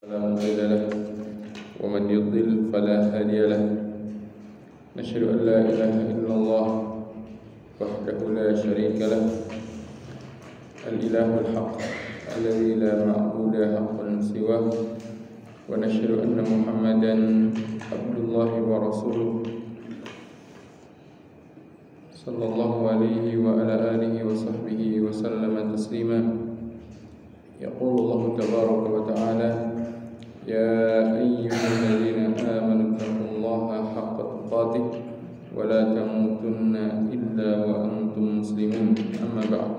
فلا مضل له ومن يضلل فلا هادي له. نشهد أن لا إله إلا الله وحده لا شريك له الإله الحق الذي لا معبود حق سواه، ونشهد أن محمدا عبد الله ورسوله صلى الله عليه وعلى آله وصحبه وسلم تسليما. يقول الله تبارك وتعالى: يا أيها الذين آمنوا اتقوا الله حق تقاته ولا تموتن إلا وأنتم مسلمون. أما بعد.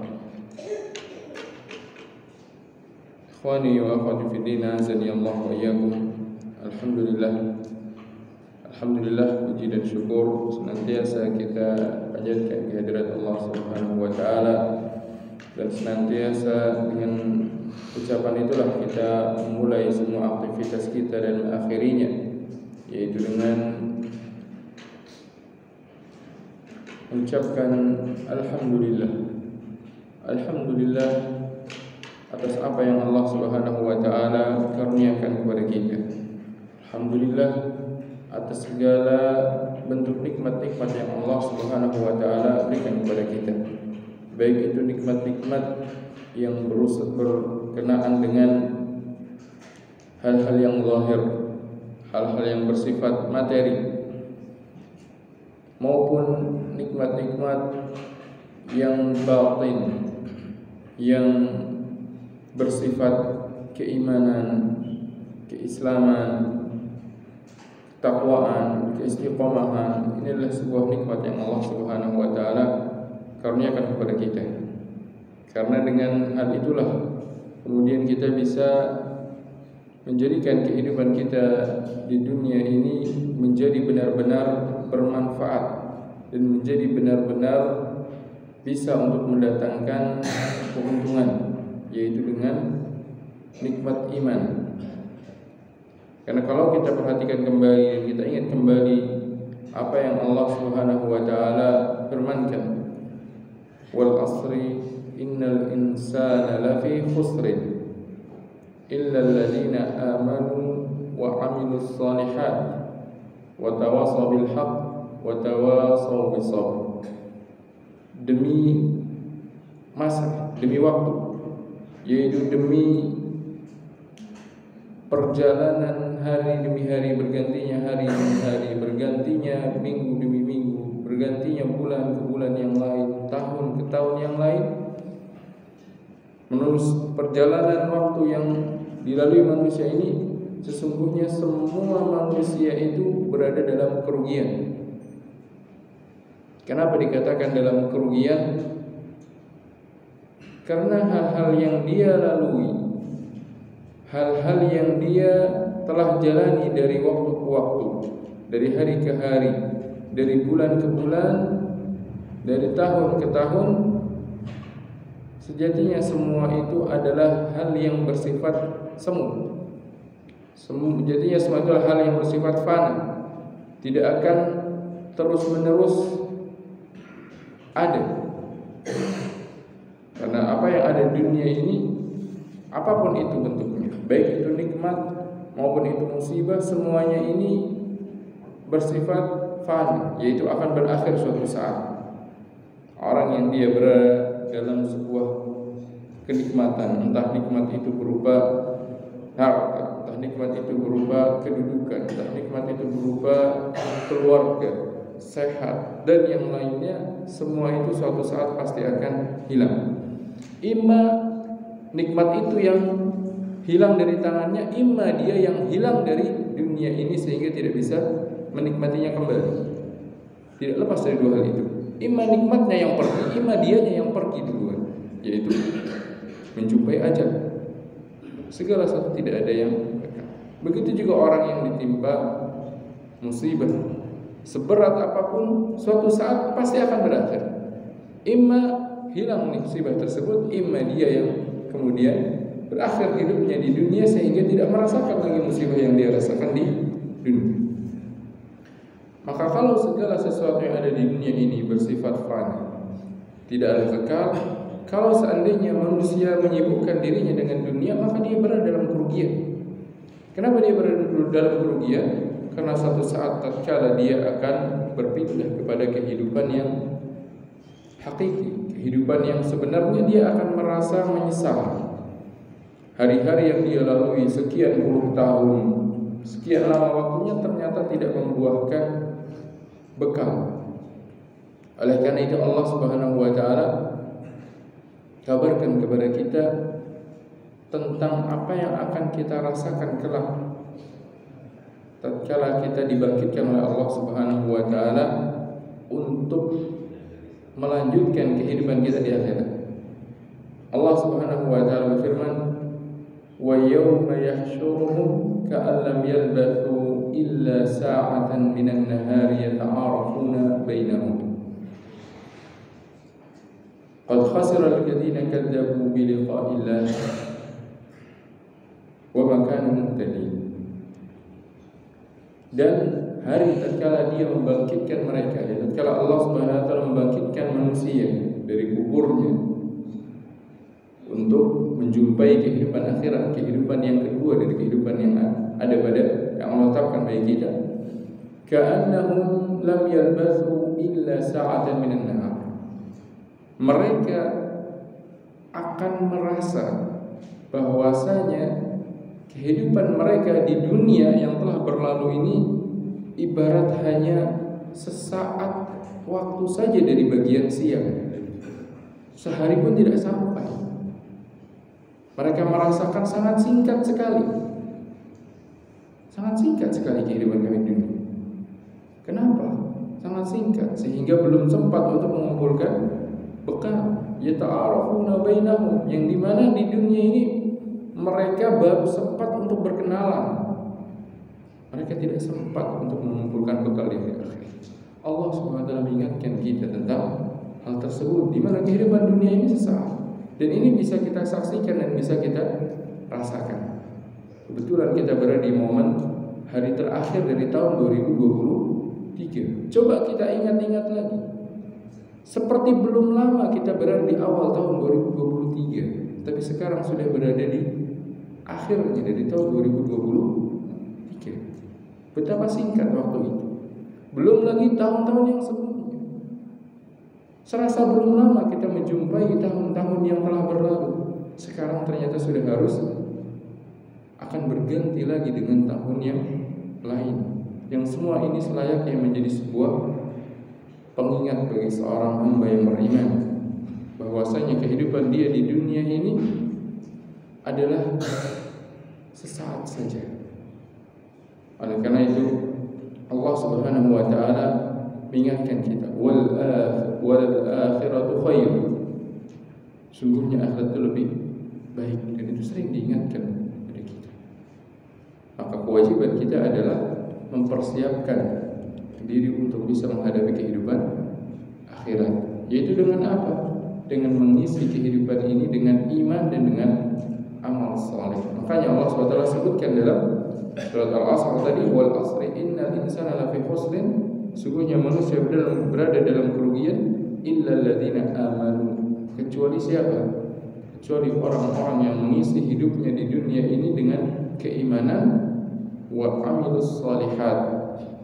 Ikhwani wa akhwati fi din, azani Allah wa iyyakum. Alhamdulillah, puji dan syukur senantiasa kita panjatkan kehadirat Allah Subhanahu wa taala, dan senantiasa dengan ucapan itulah kita memulai semua aktivitas kita dan mengakhirinya, yaitu dengan mengucapkan Alhamdulillah atas apa yang Allah Subhanahu wa taala karuniakan kepada kita. Alhamdulillah atas segala bentuk nikmat-nikmat yang Allah Subhanahu wa taala berikan kepada kita, baik itu nikmat-nikmat yang berkenaan dengan hal-hal yang zahir, hal-hal yang bersifat materi, maupun nikmat-nikmat yang batin, yang bersifat keimanan, keislaman, ketakwaan, keistiqomahan. Ini adalah sebuah nikmat yang Allah Subhanahu wa taala karuniakan kepada kita. Karena dengan hal itulah kemudian kita bisa menjadikan kehidupan kita di dunia ini menjadi benar-benar bermanfaat dan menjadi benar-benar bisa untuk mendatangkan keuntungan, yaitu dengan nikmat iman. Karena kalau kita perhatikan kembali, kita ingat kembali apa yang Allah Subhanahu wa taala firmankan, wal asri innal insana lafi khusrin illa alladhina amanu wa amilus shalihat wa tawasaw bil haqq wa tawasaw bis sabr. Demi masa, demi waktu, yaitu demi perjalanan hari demi hari, bergantinya hari demi hari, bergantinya minggu demi minggu, bergantinya bulan ke bulan yang lain, tahun ke tahun yang lain. Menurut perjalanan waktu yang dilalui manusia ini, sesungguhnya semua manusia itu berada dalam kerugian. Kenapa dikatakan dalam kerugian? Karena hal-hal yang dia lalui, hal-hal yang dia telah jalani dari waktu ke waktu, dari hari ke hari, dari bulan ke bulan, dari tahun ke tahun, sejatinya semua itu adalah hal yang bersifat semu. Sejatinya semua itu adalah hal yang bersifat fana, tidak akan terus-menerus ada. Karena apa yang ada di dunia ini, apapun itu bentuknya, baik itu nikmat maupun itu musibah, semuanya ini bersifat fana, yaitu akan berakhir suatu saat. Orang yang dia berada dalam sebuah kenikmatan, entah nikmat itu berupa harta, entah nikmat itu berupa kedudukan, entah nikmat itu berupa keluarga, sehat, dan yang lainnya, semua itu suatu saat pasti akan hilang. Imma nikmat itu yang hilang dari tangannya, imma dia yang hilang dari dunia ini sehingga tidak bisa menikmatinya kembali. Tidak lepas dari dua hal itu. Imma nikmatnya yang pergi, imma dianya yang pergi duluan, yaitu menjumpai ajal. Segala sesuatu tidak ada yang dekat. Begitu juga orang yang ditimpa musibah, seberat apapun, suatu saat pasti akan berakhir. Imma hilang musibah tersebut, imma dia yang kemudian berakhir hidupnya di dunia sehingga tidak merasakan lagi musibah yang dia rasakan di dunia. Maka kalau segala sesuatu yang ada di dunia ini bersifat fana, tidak ada kekal, kalau seandainya manusia menyibukkan dirinya dengan dunia, maka dia berada dalam kerugian. Kenapa dia berada dalam kerugian? Karena suatu saat tatkala dia akan berpindah kepada kehidupan yang hakiki, kehidupan yang sebenarnya dia akan merasa menyesal. Hari-hari yang dia lalui sekian puluh tahun, sekian lama waktunya ternyata tidak membuahkan bekal. Oleh karena itu Allah Subhanahu wa taala kabarkan kepada kita tentang apa yang akan kita rasakan kelak tatkala kita dibangkitkan oleh Allah Subhanahu wa taala untuk melanjutkan kehidupan kita di akhirat. Allah Subhanahu wa taala berfirman, "Wa yawma yahsyuruhum ka'an lam yalbathu illa sa'atan minan nahari yata'arafuna bainahum. Qad khasira alladziina kadzdabuu bi liqa'illah wa ma kanu muhtadin." Dan hari tatkala dia membangkitkan mereka, tatkala Allah Subhanahu wa taala membangkitkan manusia dari kuburnya untuk menjumpai kehidupan akhirat, kehidupan yang kedua dari kehidupan yang ada pada yang Allah tetapkan bagi kita. Ka'annahum lam yalbathu illa sa'atan minan nahar. Mereka akan merasa bahwasanya kehidupan mereka di dunia yang telah berlalu ini ibarat hanya sesaat waktu saja dari bagian siang. Sehari pun tidak sampai. Mereka merasakan sangat singkat sekali. Sangat singkat sekali kehidupan kami di dunia. Kenapa? Sangat singkat sehingga belum sempat untuk mengumpulkan bekal. Yata'arafuna bainahum, yang dimana di dunia ini mereka baru sempat untuk berkenalan. Mereka tidak sempat untuk mengumpulkan bekal di akhirat. Allah SWT mengingatkan kita tentang hal tersebut, di mana kehidupan dunia ini sesaat. Dan ini bisa kita saksikan dan bisa kita rasakan. Kebetulan kita berada di momen hari terakhir dari tahun 2023. Coba kita ingat-ingat lagi. Seperti belum lama kita berada di awal tahun 2023, tapi sekarang sudah berada di akhirnya dari tahun 2023. Betapa singkat waktu itu. Belum lagi tahun-tahun yang sebelumnya. Serasa belum lama kita menjumpai tahun-tahun yang telah berlalu. Sekarang ternyata sudah harus akan berganti lagi dengan tahun yang lain. Yang semua ini selayaknya menjadi sebuah pengingat bagi seorang hamba yang beriman bahwasanya kehidupan dia di dunia ini adalah sesaat saja. Oleh karena itu Allah Subhanahu wa taala mengingatkan kita, wal akhiratu khair. Sungguhnya akhirat itu lebih baik, dan itu sering diingatkan kepada kita. Maka kewajiban kita adalah mempersiapkan diri untuk bisa menghadapi kehidupan akhirat. Yaitu dengan apa? Dengan mengisi kehidupan ini dengan iman dan dengan amal saleh. Makanya Allah SWT sebutkan dalam surat Al-Asr tadi, wal asri innal insana lafi khusrin, sungguhnya manusia berada dalam kerugian illa alladziina amanu, kecuali siapa? Kecuali orang-orang yang mengisi hidupnya di dunia ini dengan keimanan, wa amilus shalihat,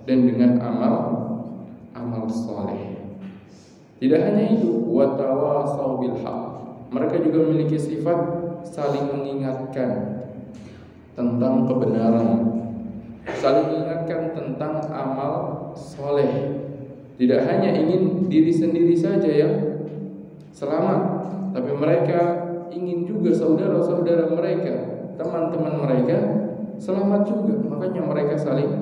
dan dengan amal saleh. Tidak hanya itu, wa tawasau bil haq, mereka juga memiliki sifat saling mengingatkan tentang kebenaran, saling mengingatkan tentang amal soleh. Tidak hanya ingin diri sendiri saja yang selamat, tapi mereka ingin juga saudara-saudara mereka, teman-teman mereka selamat juga. Makanya mereka saling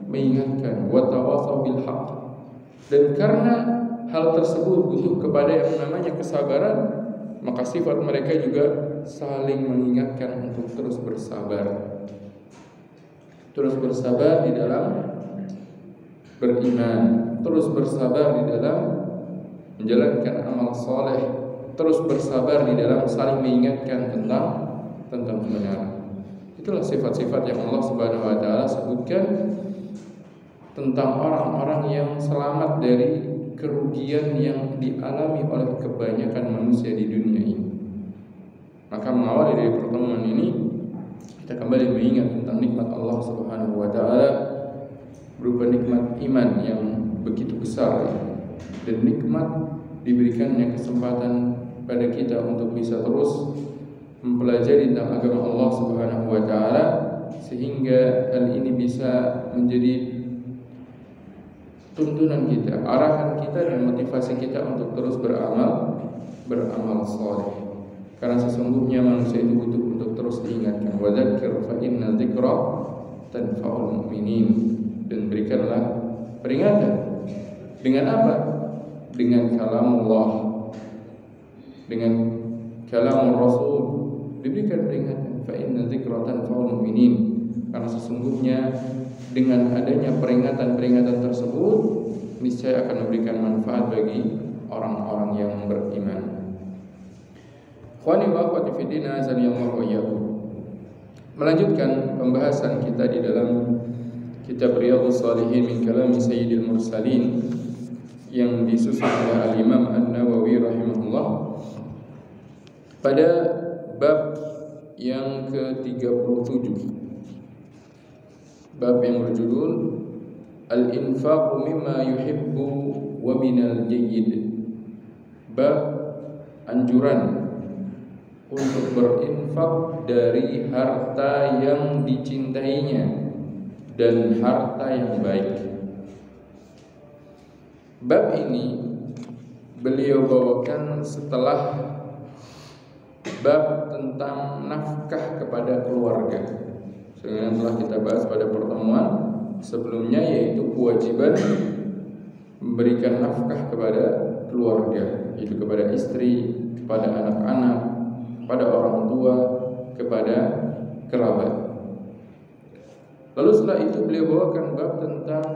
mengingatkan, wa tawasau bil haq. Dan karena hal tersebut butuh kepada yang namanya kesabaran, maka sifat mereka juga saling mengingatkan untuk terus bersabar. Terus bersabar di dalam beriman, terus bersabar di dalam menjalankan amal soleh, terus bersabar di dalam saling mengingatkan tentang kebenaran. Itulah sifat-sifat yang Allah Subhanahu wa taala sebutkan tentang orang-orang yang selamat dari kerugian yang dialami oleh kebanyakan manusia di dunia ini. Maka mengawali dari pertemuan ini, kita kembali mengingat tentang nikmat Allah iman yang begitu besar dan nikmat diberikannya kesempatan pada kita untuk bisa terus mempelajari tentang agama Allah Subhanahu wa taala, sehingga hal ini bisa menjadi tuntunan kita, arahan kita dan motivasi kita untuk terus beramal saleh. Karena sesungguhnya manusia itu butuh untuk terus diingatkan. Wa dzakir fa inna dzikra tanfa'ul mu'minin. Dan berikanlah peringatan. Dengan apa? Dengan kalamullah, dengan kalamur Rasul diberikan peringatan. Fa inna dzikra tanfa'ul mu'minin. Karena sesungguhnya dengan adanya peringatan-peringatan tersebut niscaya akan memberikan manfaat bagi orang-orang yang beriman. Ikhwani wa akhwati fi din, azanillahu wa iyyakum. Melanjutkan pembahasan kita di dalam kitab Riyadhus Shalihin min kalami Sayyidil Mursalin yang disusun oleh Al-Imam An-Nawawi rahimahullah, pada bab yang ke-37, bab yang berjudul Al-Infaqu mimma yuhibbu wa minal jayyid. Bab anjuran untuk berinfak dari harta yang dicintainya dan harta yang baik. Bab ini beliau bawakan setelah bab tentang nafkah kepada keluarga. Sebenarnya telah kita bahas pada pertemuan sebelumnya, yaitu kewajiban memberikan nafkah kepada keluarga, yaitu kepada istri, kepada anak-anak, kepada orang tua, kepada kerabat. Lalu setelah itu beliau bawakan bab tentang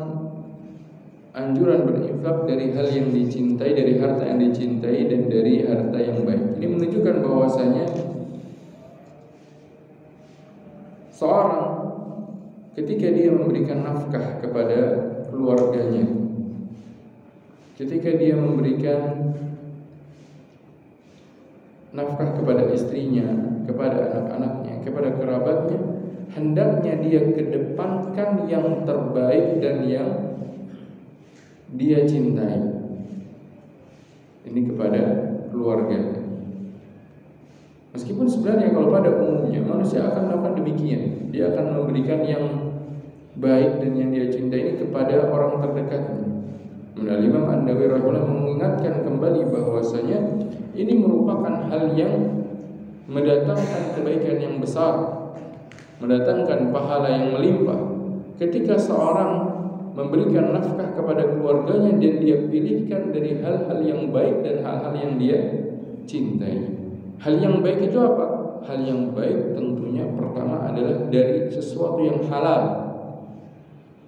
anjuran berinfak dari hal yang dicintai, dari harta yang dicintai dan dari harta yang baik. Ini menunjukkan bahwasanya seorang ketika dia memberikan nafkah kepada keluarganya, ketika dia memberikan nafkah kepada istrinya, kepada anak-anaknya, kepada kerabatnya, hendaknya dia kedepankan yang terbaik dan yang dia cintai. Ini kepada keluarga. Meskipun sebenarnya kalau pada umumnya manusia akan melakukan demikian, dia akan memberikan yang baik dan yang dia cintai ini kepada orang terdekatnya. Imam An-Nawawi rahimahullah mengingatkan kembali bahwasanya ini merupakan hal yang mendatangkan kebaikan yang besar, mendatangkan pahala yang melimpah. Ketika seorang memberikan nafkah kepada keluarganya dan dia pilihkan dari hal-hal yang baik dan hal-hal yang dia cintai. Hal yang baik itu apa? Hal yang baik tentunya pertama adalah dari sesuatu yang halal.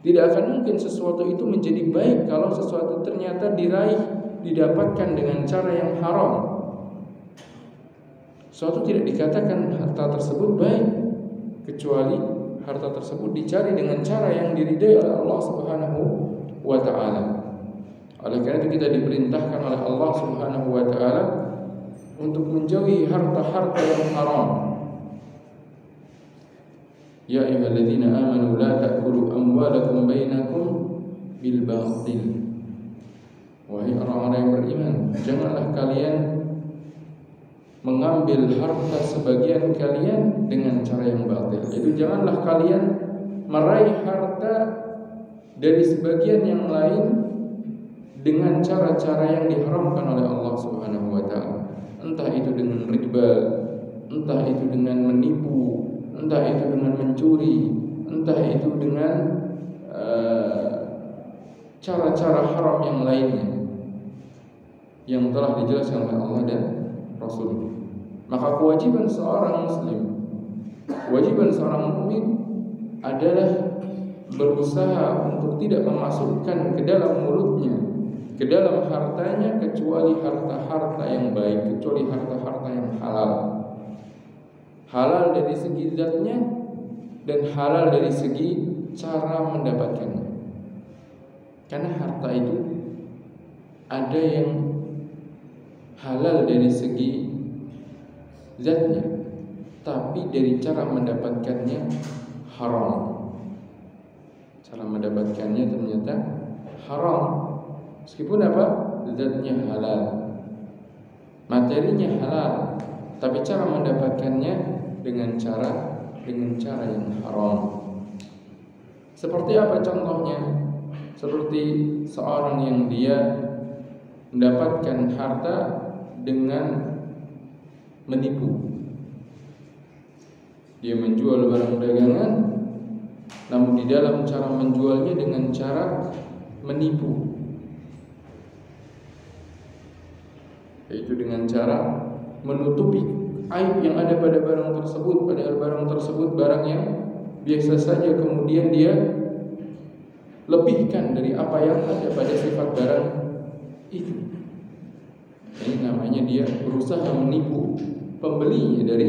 Tidak akan mungkin sesuatu itu menjadi baik kalau sesuatu ternyata didapatkan dengan cara yang haram. Suatu tidak dikatakan harta tersebut baik kecuali harta tersebut dicari dengan cara yang diridai oleh Allah Subhanahu wa taala. Oleh karena itu kita diperintahkan oleh Allah Subhanahu wa taala untuk menjauhi harta-harta yang haram. Ya ayyuhalladzina amanu la ta'kulu amwalakum bainakum bil batil. Wahai orang-orang yang beriman, janganlah kalian mengambil harta sebagian kalian dengan cara yang batil. Itu janganlah kalian meraih harta dari sebagian yang lain dengan cara-cara yang diharamkan oleh Allah Subhanahu wa taala. Entah itu dengan riba, entah itu dengan menipu, entah itu dengan mencuri, entah itu dengan cara-cara haram yang lainnya yang telah dijelaskan oleh Allah dan Rasul. Maka kewajiban seorang muslim, kewajiban seorang mukmin adalah berusaha untuk tidak memasukkan ke dalam mulutnya, ke dalam hartanya, kecuali harta-harta yang baik, kecuali harta-harta yang halal. Halal dari segi zatnya dan halal dari segi cara mendapatkannya. Karena harta itu ada yang halal dari segi zatnya, tapi dari cara mendapatkannya haram. Cara mendapatkannya ternyata haram, meskipun apa? Zatnya halal, materinya halal, tapi cara mendapatkannya dengan cara yang haram. Seperti apa contohnya? Seperti seorang yang dia mendapatkan harta dengan menipu. Dia menjual barang dagangan, namun di dalam cara menjualnya dengan cara menipu, yaitu dengan cara menutupi aib yang ada pada barang tersebut, padahal barang tersebut barang yang biasa saja, kemudian dia lebihkan dari apa yang ada pada sifat barang itu. Ini namanya dia berusaha menipu pembelinya dari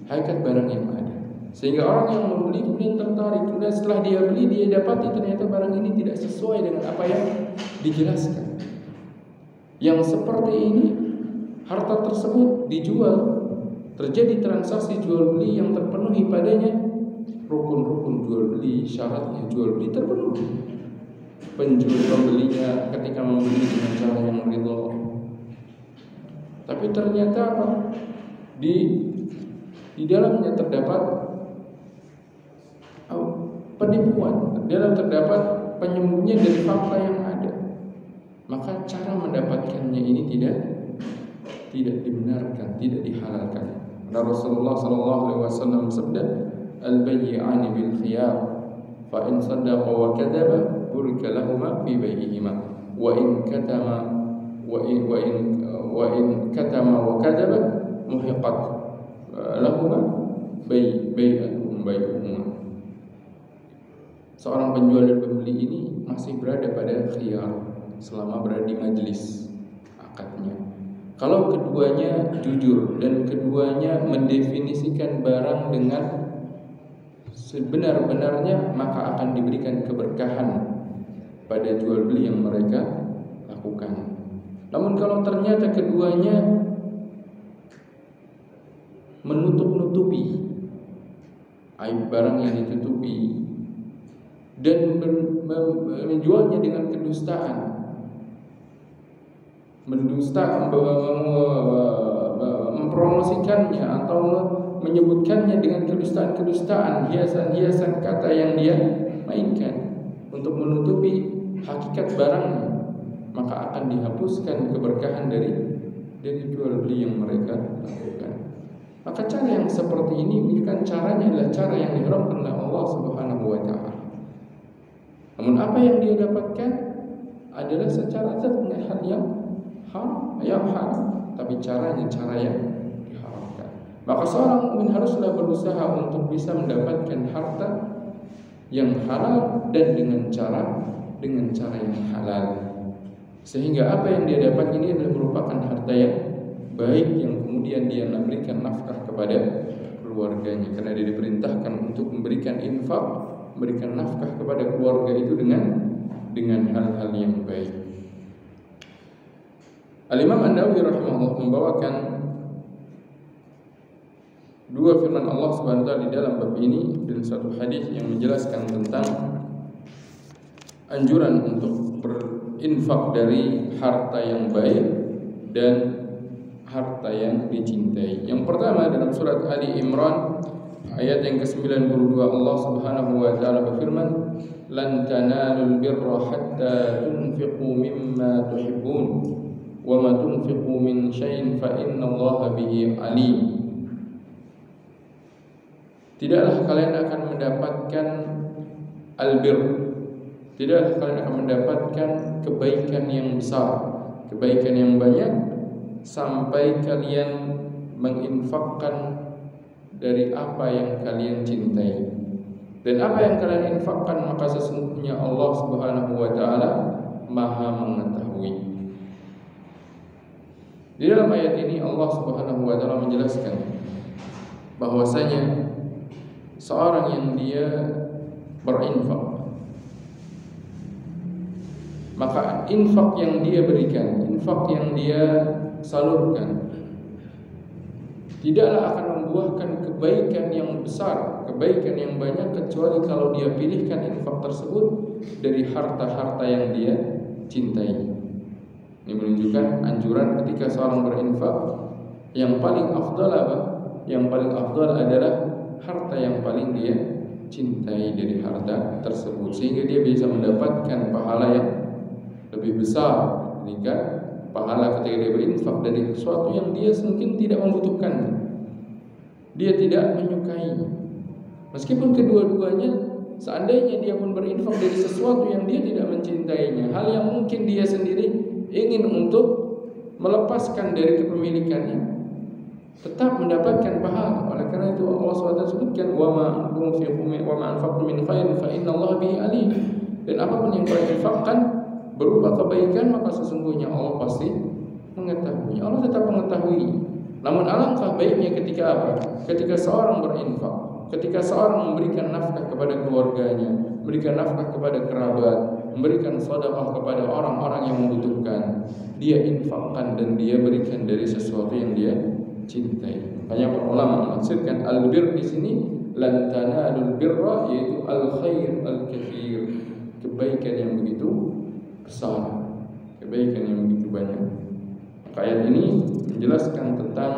hakikat barang yang ada, sehingga orang yang membeli kemudian tertarik. Kemudian setelah dia beli, dia dapati ternyata barang ini tidak sesuai dengan apa yang dijelaskan. Yang seperti ini, harta tersebut dijual, terjadi transaksi jual beli yang terpenuhi padanya rukun-rukun jual beli, syaratnya jual beli terpenuhi. Pembelinya ketika membeli dengan cara yang ridho, tapi ternyata apa? Di dalamnya terdapat penipuan, di dalam terdapat penyembunyian dari fakta yang ada. Maka cara mendapatkannya ini tidak dibenarkan, tidak dihalalkan. Rasulullah SAW bersabda, "Al-bayyi'ani bil khiyar, fa in saddaqa wa kadzaba burika lahuma fi bay'ihima, wa in katama wa kadzaba muhiqat lahuma bay'uhuma." Seorang penjual dan pembeli ini masih berada pada khiyar selama berada di majelis akadnya. Kalau keduanya jujur dan keduanya mendefinisikan barang dengan sebenar-benarnya, maka akan diberikan keberkahan pada jual beli yang mereka lakukan. Namun kalau ternyata keduanya menutup-nutupi aib barang yang ditutupi dan menjualnya dengan kedustaan, mempromosikannya atau menyebutkannya dengan kedustaan-kedustaan, hiasan-hiasan kata yang dia mainkan untuk menutupi hakikat barangnya, maka akan dihapuskan keberkahan dari jual beli yang mereka lakukan. Maka cara yang seperti ini bukan caranya adalah cara yang diharamkan oleh Allah Subhanahu wa taala. Namun apa yang dia dapatkan adalah secara zatnya hal yang haram, tapi caranya cara yang diharamkan. Maka seorang mukmin haruslah berusaha untuk bisa mendapatkan harta yang halal dan dengan cara yang halal, sehingga apa yang dia dapat ini adalah merupakan harta yang baik yang kemudian dia memberikan nafkah kepada keluarganya, karena dia diperintahkan untuk memberikan infak, memberikan nafkah kepada keluarga itu dengan hal-hal yang baik. Al-Imam An-Nawawi rahimahullah membawakan dua firman Allah Subhanahu wa taala di dalam bab ini dan satu hadis yang menjelaskan tentang anjuran untuk berinfak dari harta yang baik dan harta yang dicintai. Yang pertama dalam surat Ali Imran ayat yang ke-92, Allah Subhanahu wa taala berfirman, "Lan tanalul birra hatta tunfiqu mimma tuhibbun, wa ma tunfiqu min syai'in fa innallaha bihi alim." Tidaklah kalian akan mendapatkan albir, tidaklah kalian akan mendapatkan kebaikan yang besar, kebaikan yang banyak, sampai kalian menginfakkan dari apa yang kalian cintai. Dan apa yang kalian infakkan, maka sesungguhnya Allah Subhanahu wa taala Maha mengetahui. Di dalam ayat ini Allah Subhanahu wa taala menjelaskan bahwasanya seorang yang dia berinfak, maka infak yang dia berikan, infak yang dia salurkan, itu adalah infak yang tidaklah akan membuahkan kebaikan yang besar, kebaikan yang banyak, kecuali kalau dia pilihkan infak tersebut dari harta-harta yang dia cintai. Ini menunjukkan anjuran ketika seorang berinfak, yang paling afdal apa? Yang paling afdal adalah harta yang paling dia cintai dari harta tersebut, sehingga dia bisa mendapatkan pahala yang lebih besar jika pahala ketika dia berinfak dari sesuatu yang dia mungkin tidak membutuhkan, dia tidak menyukai. Meskipun kedua-duanya, seandainya dia pun berinfak dari sesuatu yang dia tidak mencintainya, hal yang mungkin dia sendiri ingin untuk melepaskan dari kepemilikannya, tetap mendapatkan pahala. Oleh karena itu Allah SWT sebutkan, wa ma anfaqtum min khairin fa innallaha bihi alim. Dan apapun yang kalian infakkan berupa kebaikan, maka sesungguhnya Allah pasti mengetahui. Allah tetap mengetahui. Namun alangkah baiknya ketika apa? Ketika seorang berinfak, ketika seorang memberikan nafkah kepada keluarganya, memberikan nafkah kepada kerabat, memberikan sedekah kepada orang-orang yang membutuhkan, dia infakkan dan dia berikan dari sesuatu yang dia cintai. Makanya para ulama menafsirkan albir di sini lan tanalul birra, yaitu al khair al katsir, kebaikan yang begitu besar, kebaikan yang begitu banyak. Maka ayat ini menjelaskan tentang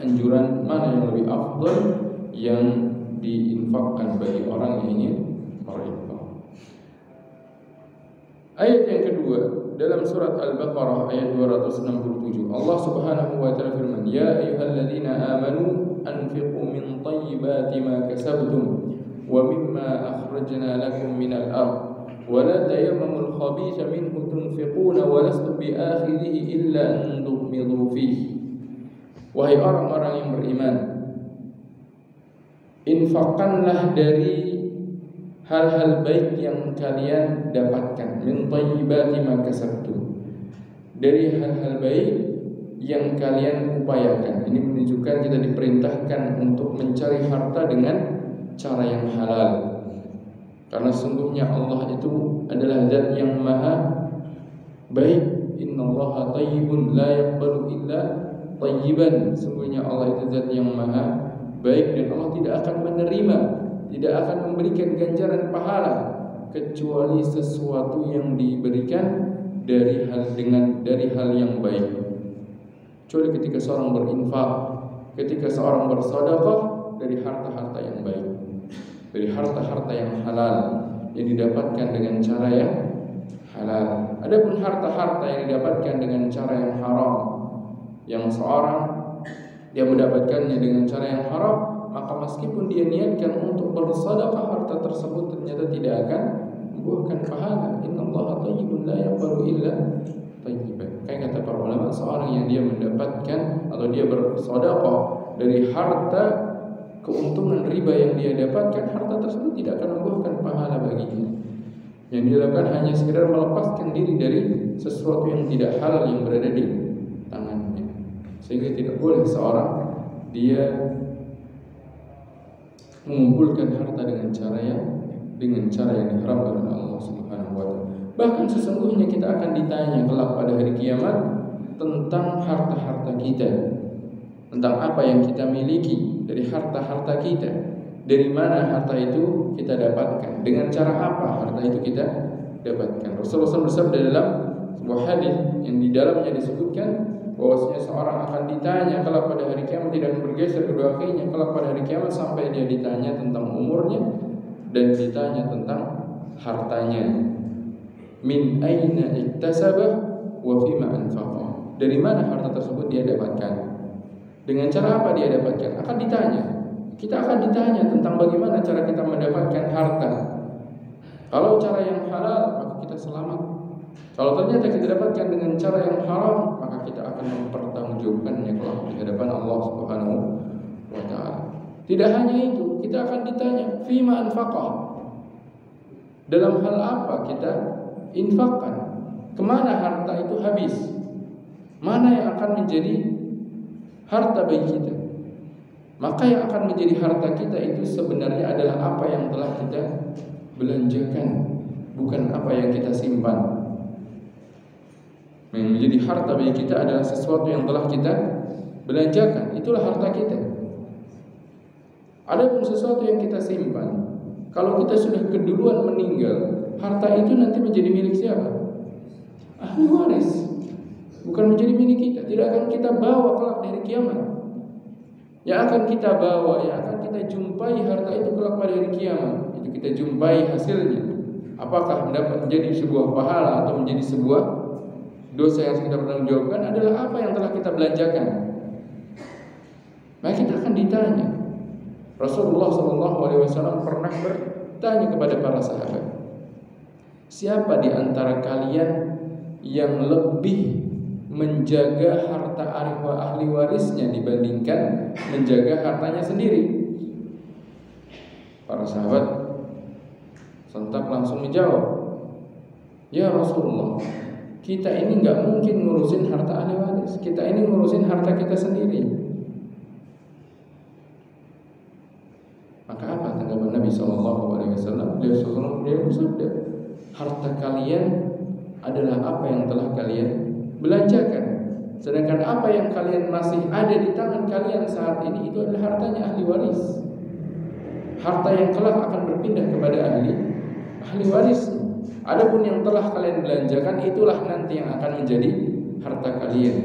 anjuran mana yang lebih afdal yang diinfakkan bagi orang yang ingin berinfak. Ayat yang kedua dalam surat Al-Baqarah ayat 267, Allah Subhanahu wa taala firman, ya ayyuhalladzina amanu anfiqu min thayyibati ma kasabtum wa mimma akhrajna lakum minal ardh wa la tayammamul khabitha minhu tunfiquna wa lastum biakhidhihi illa an tughmidu fihi. Wahai orang-orang yang beriman, infakkanlah dari hal-hal baik yang kalian dapatkan, min thayyibati ma kasabtum, dari hal-hal baik yang kalian upayakan. Ini menunjukkan kita diperintahkan untuk mencari harta dengan cara yang halal. Karena sungguhnya Allah itu adalah zat yang maha baik. Innallaha thayyibun la yaqbalu illa thayyiban. Sungguhnya Allah itu zat yang maha baik dan Allah tidak akan menerima, tidak akan memberikan ganjaran pahala kecuali sesuatu yang diberikan dari hal yang baik. Kecuali ketika seorang berinfak, ketika seorang bersedekah dari harta-harta yang baik, dari harta-harta yang halal yang didapatkan dengan cara yang halal. Adapun harta-harta yang didapatkan dengan cara yang haram, yang seorang dia mendapatkannya dengan cara yang haram, maka meskipun dia niatkan untuk bersedekah, harta tersebut ternyata tidak akan membuahkan pahala. Innallaha thayyibun la yaqbalu illa thayyiban. Kayak kata para ulama, seorang yang dia mendapatkan atau dia bersedekah dari harta keuntungan riba yang dia dapatkan, harta tersebut tidak akan membuahkan pahala baginya. Yang dia lakukan hanya sekedar melepaskan diri dari sesuatu yang tidak halal yang berada di tangannya. Sehingga tidak boleh seorang dia mengumpulkan harta dengan cara yang diharamkan oleh Allah Subhanahu wa taala. Bahkan sesungguhnya kita akan ditanya kelak pada hari kiamat tentang harta-harta kita, tentang apa yang kita miliki dari harta-harta kita. Dari mana harta itu kita dapatkan? Dengan cara apa harta itu kita dapatkan? Rasulullah bersabda dalam sebuah hadis yang di dalamnya disebutkan bahwasanya seorang akan ditanya kelak pada hari kiamat, tidak bergeser kedua kakinya kelak pada hari kiamat sampai dia ditanya tentang umurnya dan ditanya tentang hartanya. Min aina iktasabah wa fima anfaqah. Dari mana harta tersebut dia dapatkan? Dengan cara apa dia dapatkan? Akan ditanya. Kita akan ditanya tentang bagaimana cara kita mendapatkan harta. Kalau cara yang halal, maka kita selamat. Kalau ternyata kita dapatkan dengan cara yang haram, maka kita akan mempertanggungjawabkannya kelak di hadapan Allah Subhanahu wa taala. Tidak hanya itu, kita akan ditanya fima anfaqah. Dalam hal apa kita infakkan? Kemana harta itu habis? Mana yang akan menjadi harta bagi kita? Maka yang akan menjadi harta kita itu sebenarnya adalah apa yang telah kita belanjakan, bukan apa yang kita simpan. Yang menjadi harta bagi kita adalah sesuatu yang telah kita belanjakan, itulah harta kita. Adapun sesuatu yang kita simpan, kalau kita sudah keduluan meninggal, harta itu nanti menjadi milik siapa? Ahli waris. Bukan menjadi milik kita. Tidak akan kita bawa kelak dari kiamat. Yang akan kita bawa, yang akan kita jumpai harta itu kelak pada hari kiamat, itu kita jumpai hasilnya. Apakah mendapat menjadi sebuah pahala atau menjadi sebuah dosa yang kita pertanggungjawabkan adalah apa yang telah kita belanjakan. Maka kita akan ditanya. Rasulullah SAW pernah bertanya kepada para sahabat, siapa di antara kalian yang lebih menjaga harta ahli warisnya dibandingkan menjaga hartanya sendiri? Para sahabat sontak langsung menjawab, ya Rasulullah, kita ini gak mungkin ngurusin harta ahli waris, kita ini ngurusin harta kita sendiri. Maka apa tanggapan Nabi SAW? Beliau bersabda, harta kalian adalah apa yang telah kalian belanjakan. Sedangkan apa yang kalian masih ada di tangan kalian saat ini, itu adalah hartanya ahli waris. Harta yang kelak akan berpindah kepada ahli waris. Adapun yang telah kalian belanjakan, itulah nanti yang akan menjadi harta kalian.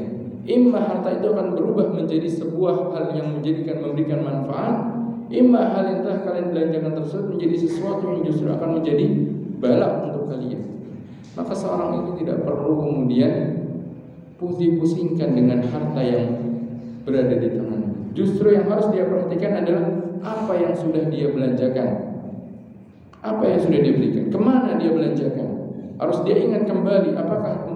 Imma harta itu akan berubah menjadi sebuah hal yang memberikan manfaat, imma hal yang telah kalian belanjakan tersebut menjadi sesuatu yang justru akan menjadi balak untuk kalian. Maka seorang itu tidak perlu kemudian pusing-pusingkan dengan harta yang berada di tangannya. Justru yang harus dia perhatikan adalah apa yang sudah dia belanjakan, apa yang sudah dia berikan, kemana dia belanjakan. Harus dia ingat kembali, apakah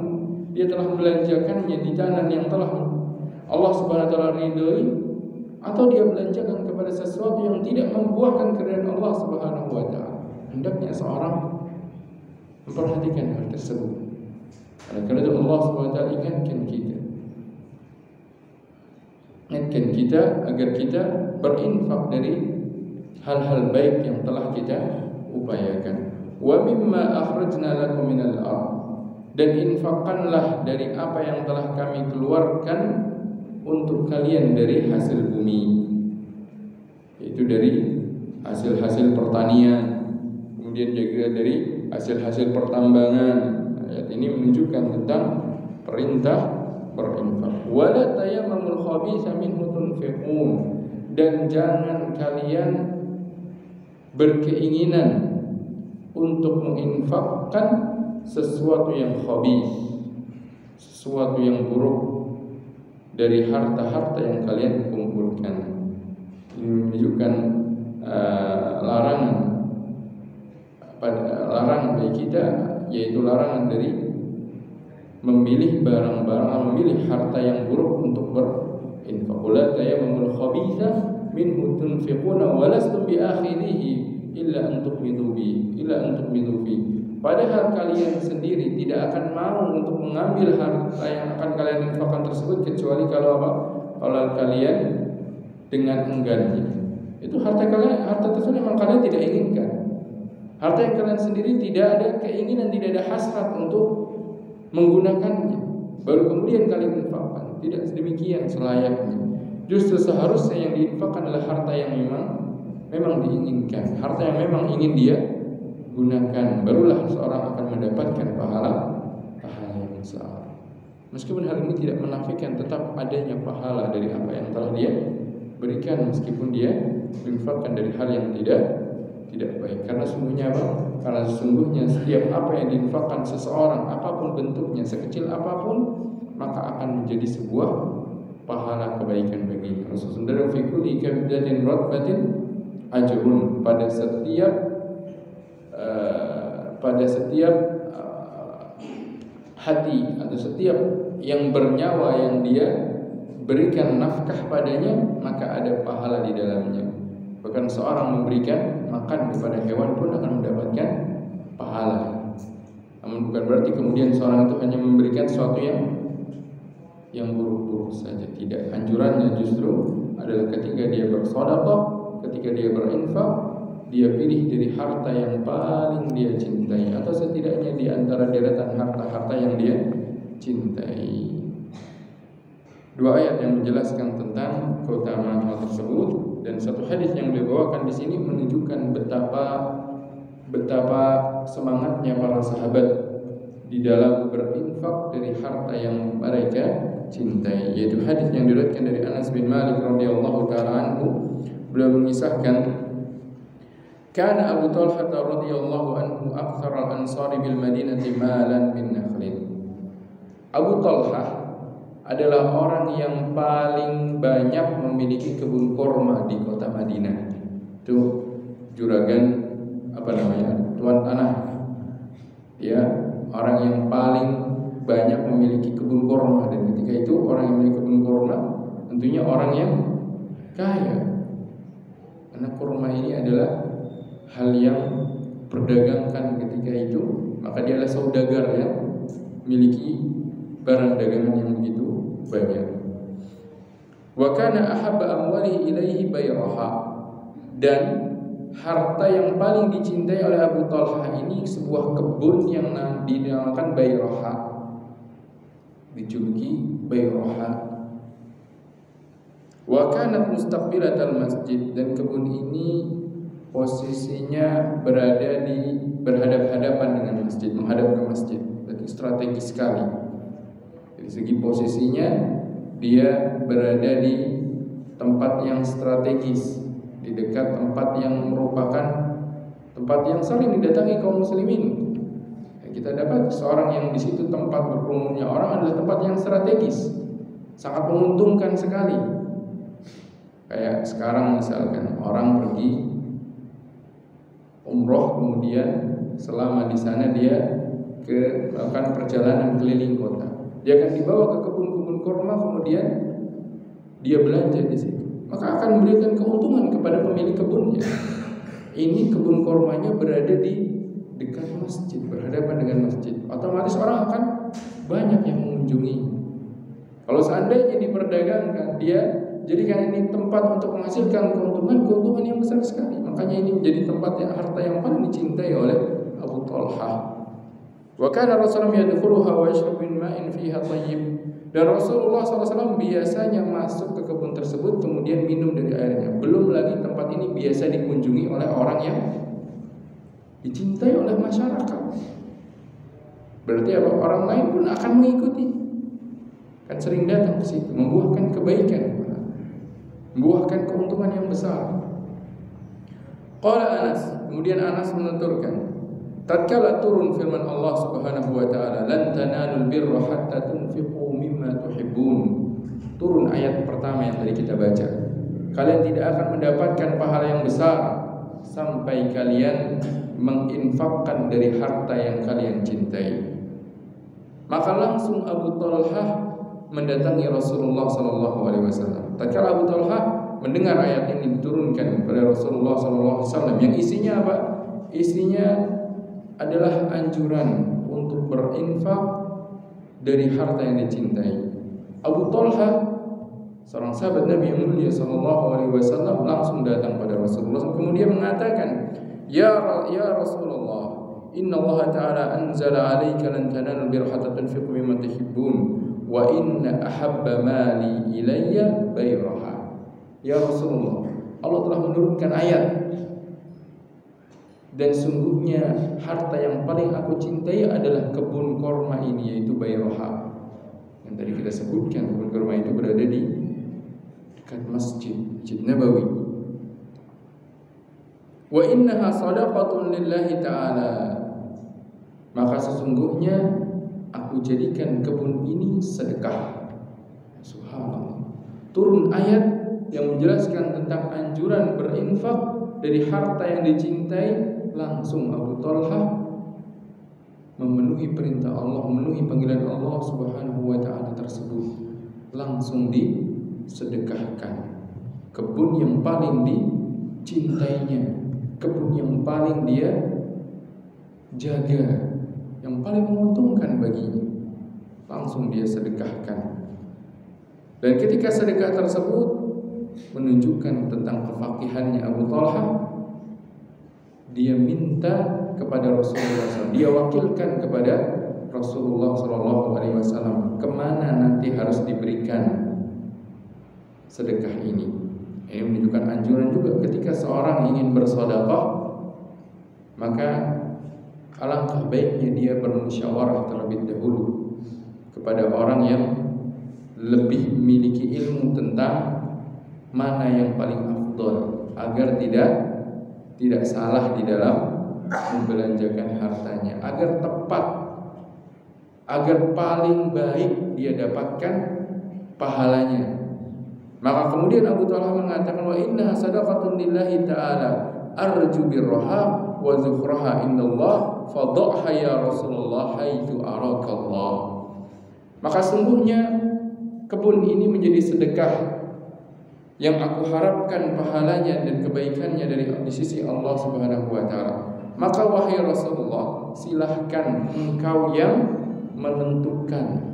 dia telah belanjakannya di tangan yang telah Allah Subhanahu wa taala ridhoi, atau dia belanjakan kepada sesuatu yang tidak membuahkan keridhaan Allah Subhanahu wa taala. Hendaknya seorang memperhatikan hal tersebut. Karena itu Allah Subhanahu wa taala ingatkan kita agar kita berinfak dari hal-hal baik yang telah kita upayakan. Wa mimma akhrajna lakum minal ardh, dan infakkanlah dari apa yang telah kami keluarkan untuk kalian dari hasil bumi, yaitu dari hasil-hasil pertanian, kemudian juga dari hasil-hasil pertambangan. Ayat ini menunjukkan tentang perintah berinfak. Wala tayammamul khabitha minhu tunfiqun, dan jangan kalian berkeinginan untuk menginfakkan sesuatu yang khabith, sesuatu yang buruk dari harta-harta yang kalian kumpulkan. Ini menunjukkan larangan bagi kita, yaitu larangan dari memilih barang-barang, memilih harta yang buruk untuk berinfak. La tayammamul khabitha minhu tunfiquna wa lastum biakhirihi illa an tuqmidu fi. Padahal kalian sendiri tidak akan mau untuk mengambil harta yang akan kalian infakkan tersebut, kecuali kalau apa? Kalau kalian dengan enggannya. Itu harta tersebut memang kalian tidak inginkan. Harta yang kalian sendiri tidak ada keinginan, tidak ada hasrat untuk menggunakannya, baru kemudian kalian infakkan. Tidak demikian selayaknya. Justru seharusnya yang diinfakkan adalah harta yang memang diinginkan, harta yang memang ingin dia gunakan, barulah seorang akan mendapatkan pahala yang besar. Meskipun hal ini tidak menafikan tetap adanya pahala dari apa yang telah dia berikan, meskipun dia menginfakkan dari hal yang tidak baik. Karena sesungguhnya apa? Karena sesungguhnya setiap apa yang diinfakkan seseorang, apapun bentuknya, sekecil apapun, maka akan menjadi sebuah pahala kebaikan baginya. Rasulullah fi kulli kabdatin ratbatin ajrun, pada setiap hati atau setiap yang bernyawa yang dia berikan nafkah padanya, maka ada pahala di dalamnya. Bahkan seorang memberikan makan kepada hewan pun akan mendapatkan pahala. Namun bukan berarti kemudian seorang itu hanya memberikan sesuatu yang buruk-buruk saja. Tidak. Anjurannya justru adalah ketika dia bersedekah, ketika dia berinfak, dia pilih dari harta yang paling dia cintai, atau setidaknya di antara deretan harta-harta yang dia cintai. dua ayat yang menjelaskan tentang keutamaan hal tersebut, dan satu hadis yang beliau bawakan di sini menunjukkan betapa semangatnya para sahabat di dalam berinfak dari harta yang mereka cintai, yaitu hadis yang diriwayatkan dari Anas bin Malik radhiyallahu taala anhu. Beliau mengisahkan, kana Abu Talha radhiyallahu anhu aktsar al-ansari bil Madinati malan min nakhlin. Abu Talha adalah orang yang paling banyak memiliki kebun korma di kota Madinah. Itu juragan tuan tanah. Ya, orang yang paling banyak memiliki kebun korma, dan ketika itu orang yang memiliki kebun korma tentunya orang yang kaya. Karena korma ini adalah hal yang perdagangkan ketika itu, maka dia adalah saudagar yang memiliki barang dagangan yang begitu banyak. Wa kana ahabba amwalihi ilaihi bayraha, dan harta yang paling dicintai oleh Abu Talha ini sebuah kebun yang dinamakan bayraha, dijuluki bayraha. Wa kanat mustaqbilatal masjid, dan kebun ini posisinya berhadap-hadapan dengan masjid, menghadap ke masjid. Berarti strategis sekali. Dari segi posisinya dia berada di tempat yang strategis, di dekat tempat yang merupakan tempat yang sering didatangi kaum muslimin. Kita dapat seorang yang di situ tempat berkerumunnya orang adalah tempat yang strategis, sangat menguntungkan sekali. Kayak sekarang misalkan orang pergi umroh, kemudian selama di sana dia melakukan perjalanan keliling kota. Dia akan dibawa ke kebun-kebun kurma, kemudian dia belanja di situ. Maka akan memberikan keuntungan kepada pemilik kebunnya. Ini kebun kurmanya berada di dekat masjid, berhadapan dengan masjid. Otomatis orang akan banyak yang mengunjungi. Kalau seandainya diperdagangkan, dia jadikan ini tempat untuk menghasilkan keuntungan yang besar sekali. Makanya ini menjadi tempat yang harta yang paling dicintai oleh Abu Talha. Wa kana Rasulullah yadkhuluha wa yashrabu min ma'in fiha thayyib. Dan Rasulullah SAW biasanya masuk ke kebun tersebut kemudian minum dari airnya. Belum lagi tempat ini biasa dikunjungi oleh orang yang dicintai oleh masyarakat. Berarti apa? Orang lain pun akan mengikuti. Kan sering datang ke situ, membuahkan kebaikan, membuahkan keuntungan yang besar. Qala Anas, kemudian Anas menuturkan, tatkala turun firman Allah Subhanahu wa taala, lan tanalul birra hatta tunfiqu mimma tuhibbun. Turun ayat pertama yang tadi kita baca. Kalian tidak akan mendapatkan pahala yang besar sampai kalian menginfakkan dari harta yang kalian cintai. Maka langsung Abu Talha mendatangi Rasulullah sallallahu alaihi wasallam. Tatkala Abu Talha mendengar ayat ini diturunkan kepada Rasulullah sallallahu alaihi wasallam, yang isinya apa? Isinya adalah anjuran untuk berinfak dari harta yang dicintai. Abu Talha, seorang sahabat Nabi yang mulia sallallahu alaihi wasallam, langsung datang pada Rasulullah kemudian mengatakan, Ya Rasulullah, inna Allah Ta'ala anzala alaika lan tanalul birra hatta tunfiqu mimma tuhibbun wa inna ahabba mali ilayya bayraha. Ya Rasulullah, Allah telah menurunkan ayat, dan sungguhnya harta yang paling aku cintai adalah kebun korma ini, yaitu bayraha. Yang tadi kita sebutkan, kebun korma itu berada di dekat Masjid Nabawi. Wa innaha sadaqatun lillahi ta'ala. Maka sesungguhnya aku jadikan kebun ini sedekah. Subhanallah. Turun ayat yang menjelaskan tentang anjuran berinfak dari harta yang dicintai. Langsung Abu Talha memenuhi perintah Allah, memenuhi panggilan Allah Subhanahu wa ta'ala tersebut, langsung disedekahkan. Kebun yang paling dicintainya, kebun yang paling dia jaga, yang paling menguntungkan baginya, langsung dia sedekahkan. Dan ketika sedekah tersebut menunjukkan tentang kefaqihannya Abu Talha, dia minta kepada Rasulullah SAW, dia wakilkan kepada Rasulullah SAW kemana nanti harus diberikan sedekah ini. Ini menunjukkan anjuran juga ketika seorang ingin bersedekah, maka alangkah baiknya dia bermusyawarah terlebih dahulu kepada orang yang lebih memiliki ilmu tentang mana yang paling afdal, agar tidak salah di dalam membelanjakan hartanya, agar tepat, agar paling baik dia dapatkan pahalanya. Maka kemudian Abu Talha mengatakan, wa inna sadaqatun lillahi ta'ala arju birraha wa zukhraha indallah fadha'ha ya Rasulullah haitsu arakallah. Maka sungguhnya kebun ini menjadi sedekah yang aku harapkan pahalanya dan kebaikannya di sisi Allah Subhanahu wa taala. Maka wahai Rasulullah, silahkan engkau yang menentukan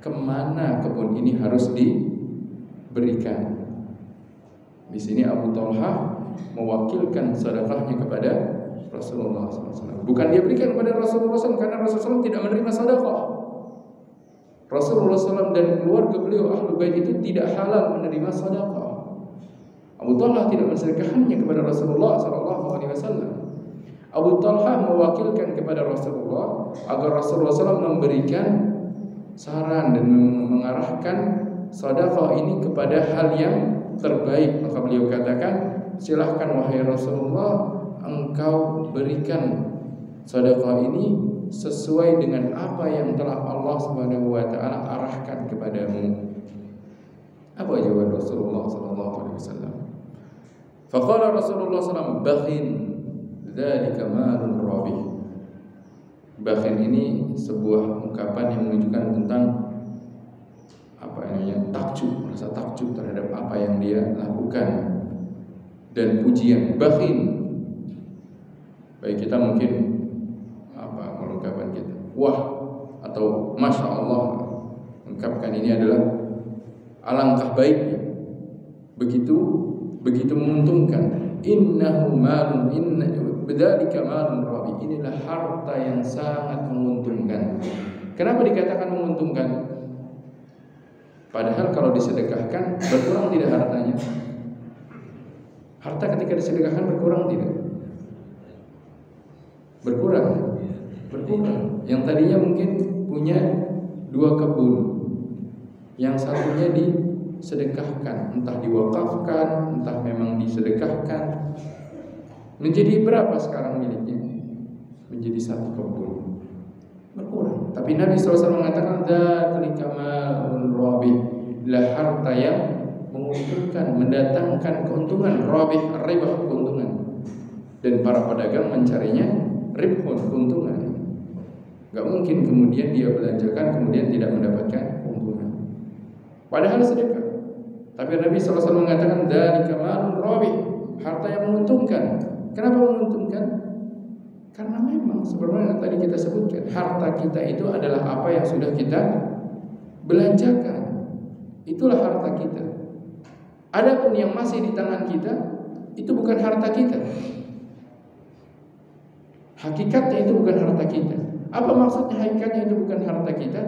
kemana kebun ini harus diberikan. Di sini Abu Talha mewakilkan sedekahnya kepada Rasulullah SAW. Bukan dia berikan kepada Rasulullah SAW, karena Rasulullah SAW tidak menerima sedekah. Rasulullah SAW dan keluarga beliau Ahlul Bait itu tidak halal menerima sedekah. Abu Talha tidak mensedekahkannya kepada Rasulullah SAW. Abu Talha mewakilkan kepada Rasulullah agar Rasulullah SAW memberikan saran dan mengarahkan sedekah ini kepada hal yang terbaik. Maka beliau katakan, silahkan wahai Rasulullah, engkau berikan sedekah ini sesuai dengan apa yang telah Allah Subhanahu wa taala arahkan kepadamu. Apa jawaban Rasulullah sallallahu alaihi wasallam? Faqala Rasulullah sallallahu alaihi wasallam, "Bakhin dzalika malun rabih." Bakhin ini sebuah ungkapan yang menunjukkan tentang takjub, rasa takjub terhadap apa yang dia lakukan, dan pujian. Bakhin, baik kita mungkin ungkapan kita, wah atau masya Allah, ungkapkan ini adalah alangkah baiknya, begitu menguntungkan. Innahu malun bidzalika malun rabi, inilah harta yang sangat menguntungkan. Kenapa dikatakan menguntungkan? Padahal kalau disedekahkan berkurang tidak hartanya? Harta ketika disedekahkan berkurang tidak? Berkurang. Yang tadinya mungkin punya 2 kebun, yang satunya disedekahkan, entah diwakafkan, entah memang disedekahkan, menjadi berapa sekarang miliknya? Menjadi 1 kebun, berkurang. Tapi Nabi SAW mengatakan, dzalika malun rabih, lah harta yang menguntungkan, mendatangkan keuntungan. Rabih, ribah, keuntungan. Dan para pedagang mencarinya ribhun, keuntungan. Gak mungkin kemudian dia belanjakan kemudian tidak mendapatkan keuntungan, padahal sedekah. Tapi Nabi SAW mengatakan, dzalika malun rabih, harta yang menguntungkan. Kenapa menguntungkan? Karena memang sebenarnya tadi kita sebutkan, harta kita itu adalah apa yang sudah kita belanjakan. Itulah harta kita. Adapun yang masih di tangan kita, itu bukan harta kita. Hakikatnya itu bukan harta kita. Apa maksudnya hakikatnya itu bukan harta kita?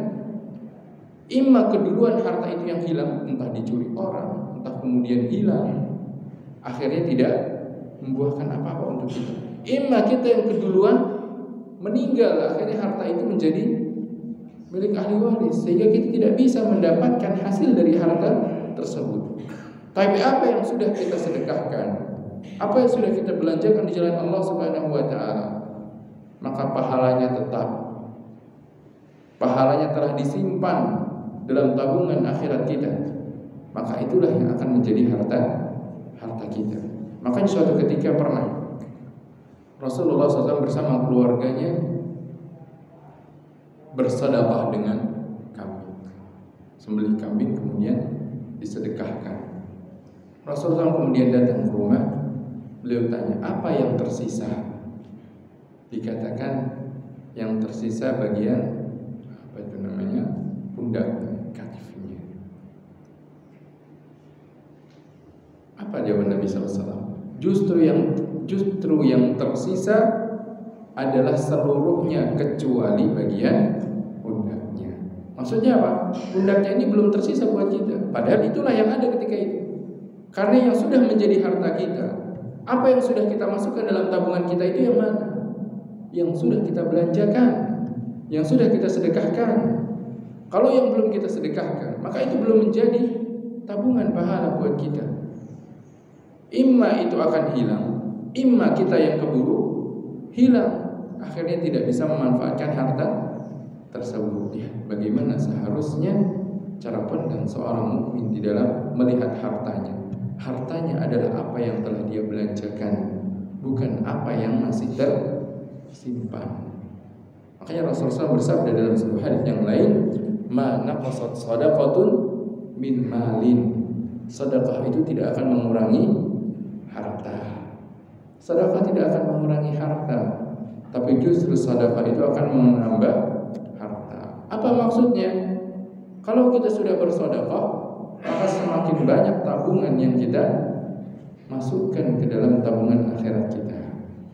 Imma keduluan harta itu yang hilang, entah dicuri orang, entah kemudian hilang, akhirnya tidak membuahkan apa-apa untuk kita. Imma kita yang keduluan meninggal, akhirnya harta itu menjadi milik ahli waris, sehingga kita tidak bisa mendapatkan hasil dari harta tersebut. Tapi apa yang sudah kita sedekahkan, apa yang sudah kita belanjakan di jalan Allah Subhanahu wa taala, maka pahalanya tetap. Pahalanya telah disimpan dalam tabungan akhirat kita. Maka itulah yang akan menjadi harta kita. Makanya suatu ketika pernah Rasulullah SAW bersama keluarganya bersedekah dengan kambing, sembelih kambing kemudian disedekahkan. Rasulullah kemudian datang ke rumah, beliau tanya, apa yang tersisa? Dikatakan yang tersisa bagian pundak, katifnya. Apa jawaban Nabi SAW? Justru yang tersisa adalah seluruhnya kecuali bagian pundaknya. Maksudnya apa? Pundaknya ini belum tersisa buat kita. Padahal itulah yang ada ketika itu. Karena yang sudah menjadi harta kita, apa yang sudah kita masukkan dalam tabungan kita itu yang mana? Yang sudah kita belanjakan, yang sudah kita sedekahkan. Kalau yang belum kita sedekahkan, maka itu belum menjadi tabungan pahala buat kita. Imma itu akan hilang, imma kita yang keburu hilang, akhirnya tidak bisa memanfaatkan harta tersebut. Ya, bagaimana seharusnya cara pandang seorang mukmin di dalam melihat hartanya? Hartanya adalah apa yang telah dia belanjakan, bukan apa yang masih tersimpan. Makanya Rasulullah bersabda dalam sebuah hadis yang lain, "Ma naqasat shadaqatun min malin." Sedekah itu tidak akan mengurangi harta. Sedekah tidak akan mengurangi harta, tapi justru sedekah itu akan menambah harta. Apa maksudnya? Kalau kita sudah bersedekah, maka semakin banyak tabungan yang kita masukkan ke dalam tabungan akhirat kita.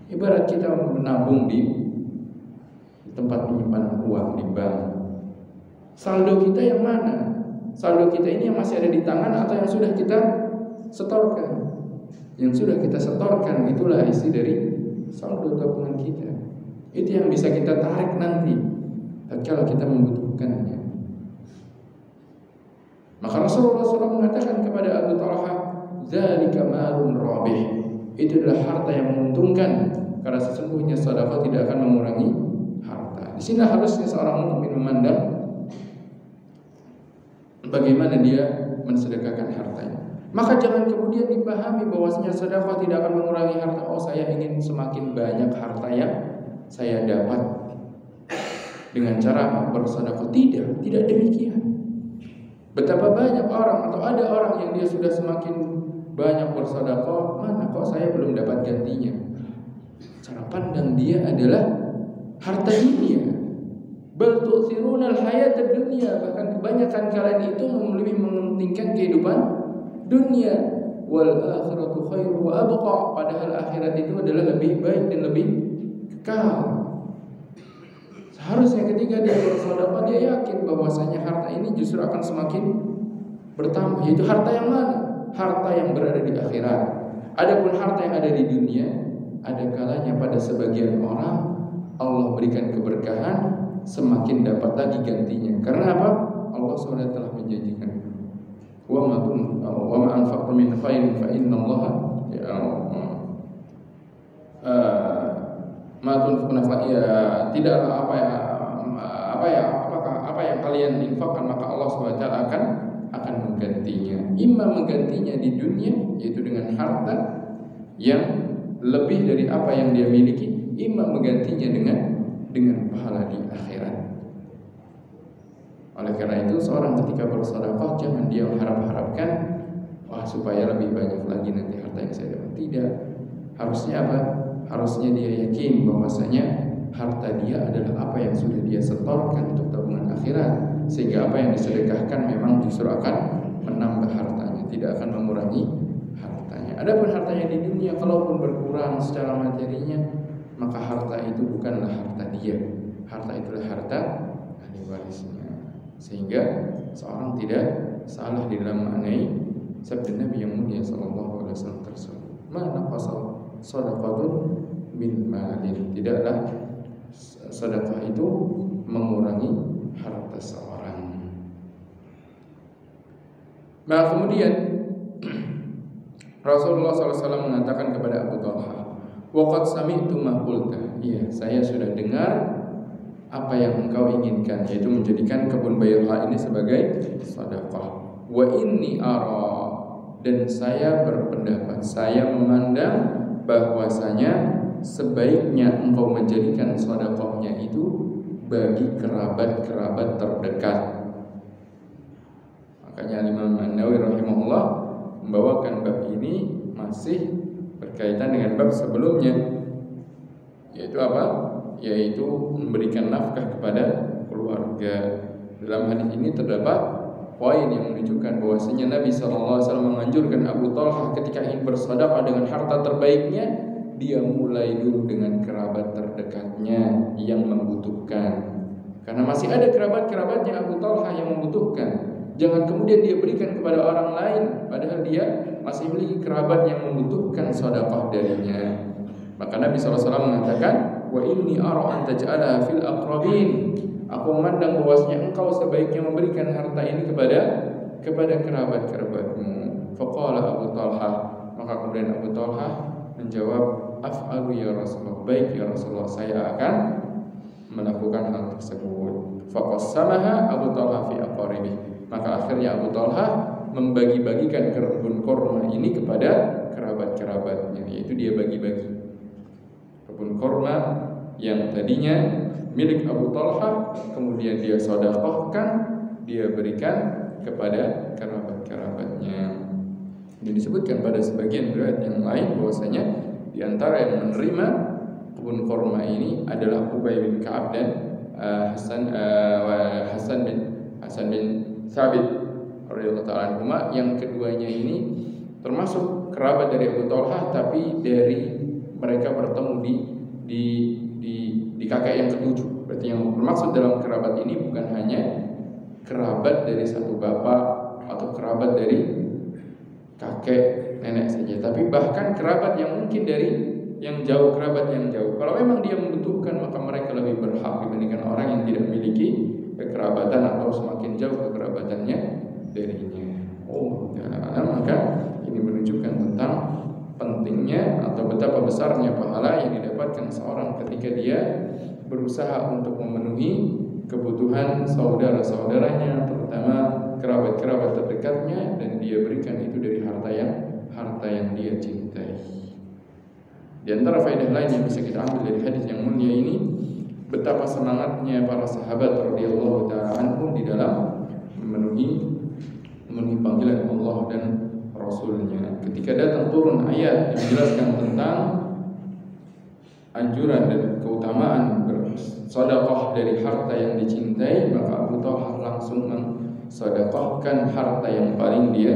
Ibarat kita menabung di tempat penyimpanan uang di bank. Saldo kita yang mana? Saldo kita ini yang masih ada di tangan atau yang sudah kita setorkan? Yang sudah kita setorkan itulah isi dari saldo tabungan kita. Itu yang bisa kita tarik nanti tatkala kita membutuhkannya. Maka Rasulullah SAW mengatakan kepada Abu Talha, "Dzalika malun rabih." Itu adalah harta yang menguntungkan, karena sesungguhnya sedekah tidak akan mengurangi harta. Di sini harusnya seorang mukmin memandang bagaimana dia mensedekahkan hartanya. Maka jangan kemudian dipahami bahwasanya sedekah tidak akan mengurangi harta. Oh, saya ingin semakin banyak harta yang saya dapat dengan cara bersedekah. Tidak demikian. Betapa banyak orang atau ada orang yang dia sudah semakin banyak bersedekah, mana kok saya belum dapat gantinya. Cara pandang dia adalah harta dunia. Bal tu'thiruna al-hayatad dunya, bahkan kebanyakan kalian itu lebih mementingkan kehidupan dunia. Wal akhiratu khairu wa abqa, padahal akhirat itu adalah lebih baik dan lebih kekal. Seharusnya ketika dia bersedekah, dia yakin bahwasanya harta ini justru akan semakin bertambah. Yaitu harta yang mana? Harta yang berada di akhirat. Adapun harta yang ada di dunia, ada kalanya pada sebagian orang Allah berikan keberkahan, semakin dapat lagi gantinya. Karena apa? Allah SWT telah menjanjikan, wa ma anfaqtum min khairin fa innallaha tidaklah apa yang kalian infakkan maka Allah SWT akan menggantinya. Imma menggantinya di dunia, yaitu dengan harta yang lebih dari apa yang dia miliki, imma menggantinya dengan pahala di akhirat. Oleh karena itu seorang ketika bersedekah jangan dia harapkan supaya lebih banyak lagi nanti harta yang saya dapat. Tidak. Harusnya apa? Harusnya dia yakin bahwasanya harta dia adalah apa yang sudah dia setorkan untuk tabungan akhirat, sehingga apa yang disedekahkan memang justru akan menambah hartanya, tidak akan mengurangi hartanya. Adapun hartanya di dunia, kalaupun berkurang secara materinya, maka harta itu bukanlah harta dia. Harta itulah harta ahli warisnya. Sehingga seorang tidak salah di dalam maknai sabda Nabi yang mulia sallallahu alaihi wasallam tersebut. Mana pasal sedekahun min malin, tidaklah sedekah itu mengurangi harta seorang. Nah kemudian Rasulullah SAW mengatakan kepada Abu Talha, "Waqad sami'tu ma qulta." Iya, saya sudah dengar apa yang engkau inginkan, yaitu menjadikan kebun Bayha ini sebagai sedekah. Wa inni ara, dan saya berpendapat, saya memandang bahwasanya sebaiknya engkau menjadikan sedekahnya itu bagi kerabat-kerabat terdekat. Makanya Imam An-Nawawi rahimahullah membawakan bab ini masih berkaitan dengan bab sebelumnya, yaitu apa? Yaitu memberikan nafkah kepada keluarga. Dalam hadis ini terdapat poin yang menunjukkan bahwasanya Nabi SAW menganjurkan Abu Talha ketika ingin bersedekah dengan harta terbaiknya, dia mulai dulu dengan kerabat terdekatnya yang membutuhkan. Karena masih ada kerabat-kerabatnya Abu Talha yang membutuhkan. Jangan kemudian dia berikan kepada orang lain, padahal dia masih memiliki kerabat yang membutuhkan sedekah darinya. Maka Nabi SAW mengatakan, wa inni ara an taj'alaha fil aqrabin. Aku memandang bahwasanya engkau sebaiknya memberikan harta ini kepada kerabat-kerabatmu. Faqala Abu Talha, maka kemudian Abu Talha menjawab, af'alu ya Rasulullah, baik ya Rasulullah, saya akan melakukan hal tersebut. Faqassamaha Abu Talha fi aqaribi. Maka akhirnya Abu Talha membagi-bagikan kebun korma ini kepada kerabat-kerabatnya, yaitu dia bagi-bagi kebun korma yang tadinya milik Abu Talha, kemudian dia sedekahkan, dia berikan kepada kerabat-kerabatnya. Ini disebutkan pada sebagian riwayat yang lain bahwasanya di antara yang menerima kebun korma ini adalah Ubay bin Ka'ab dan Hasan bin Thabit radhiyallahu ta'ala anhuma. Yang keduanya ini termasuk kerabat dari Abu Talha, tapi dari mereka bertemu di kakek yang ketujuh. Berarti yang bermaksud dalam kerabat ini bukan hanya kerabat dari satu bapak atau kerabat dari kakek nenek saja, tapi bahkan kerabat yang mungkin dari yang jauh, kerabat yang jauh. Kalau memang dia membutuhkan, maka mereka lebih berhak dibandingkan orang yang tidak memiliki kekerabatan atau semakin jauh kekerabatannya darinya. Maka ini menunjukkan tentang pentingnya atau betapa besarnya pahala yang didapatkan seorang ketika dia berusaha untuk memenuhi kebutuhan saudara-saudaranya, terutama kerabat-kerabat terdekatnya, dan dia berikan itu dari harta yang dia cintai. Di antara faedah lain yang bisa kita ambil dari hadis yang mulia ini, betapa semangatnya para sahabat radhiyallahu ta'ala anhum di dalam memenuhi panggilan Allah dan Rasulnya. Ketika datang turun ayat yang menjelaskan tentang anjuran dan keutamaan bersedekah dari harta yang dicintai, maka Abu Talha langsung mensedekahkan harta yang paling dia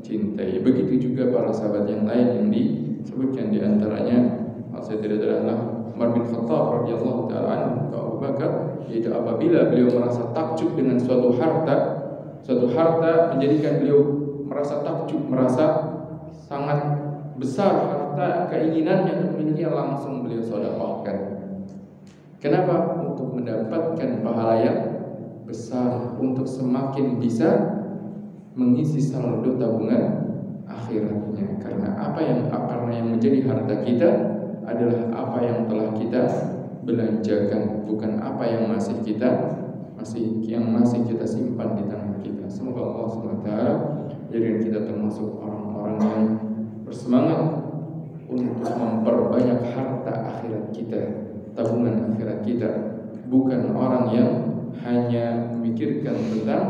cintai. Begitu juga para sahabat yang lain yang disebutkan di antaranya, saya tidak adalah Umar bin Khattab radhiyallahu ta'ala anhu atau Abu Bakar, yaitu apabila beliau merasa takjub dengan suatu harta menjadikan beliau merasa takjub, merasa sangat besar harta keinginannya untuk memilikinya, langsung beliau sedekahkan. Kenapa? Untuk mendapatkan pahala yang besar, untuk semakin bisa mengisi saldo tabungan akhiratnya. Karena yang menjadi harta kita adalah apa yang telah kita belanjakan, bukan apa yang masih kita simpan di tangan kita. Semoga Allah SWT jadikan kita termasuk orang-orang yang bersemangat untuk memperbanyak harta akhirat kita, tabungan akhirat kita, bukan orang yang hanya memikirkan tentang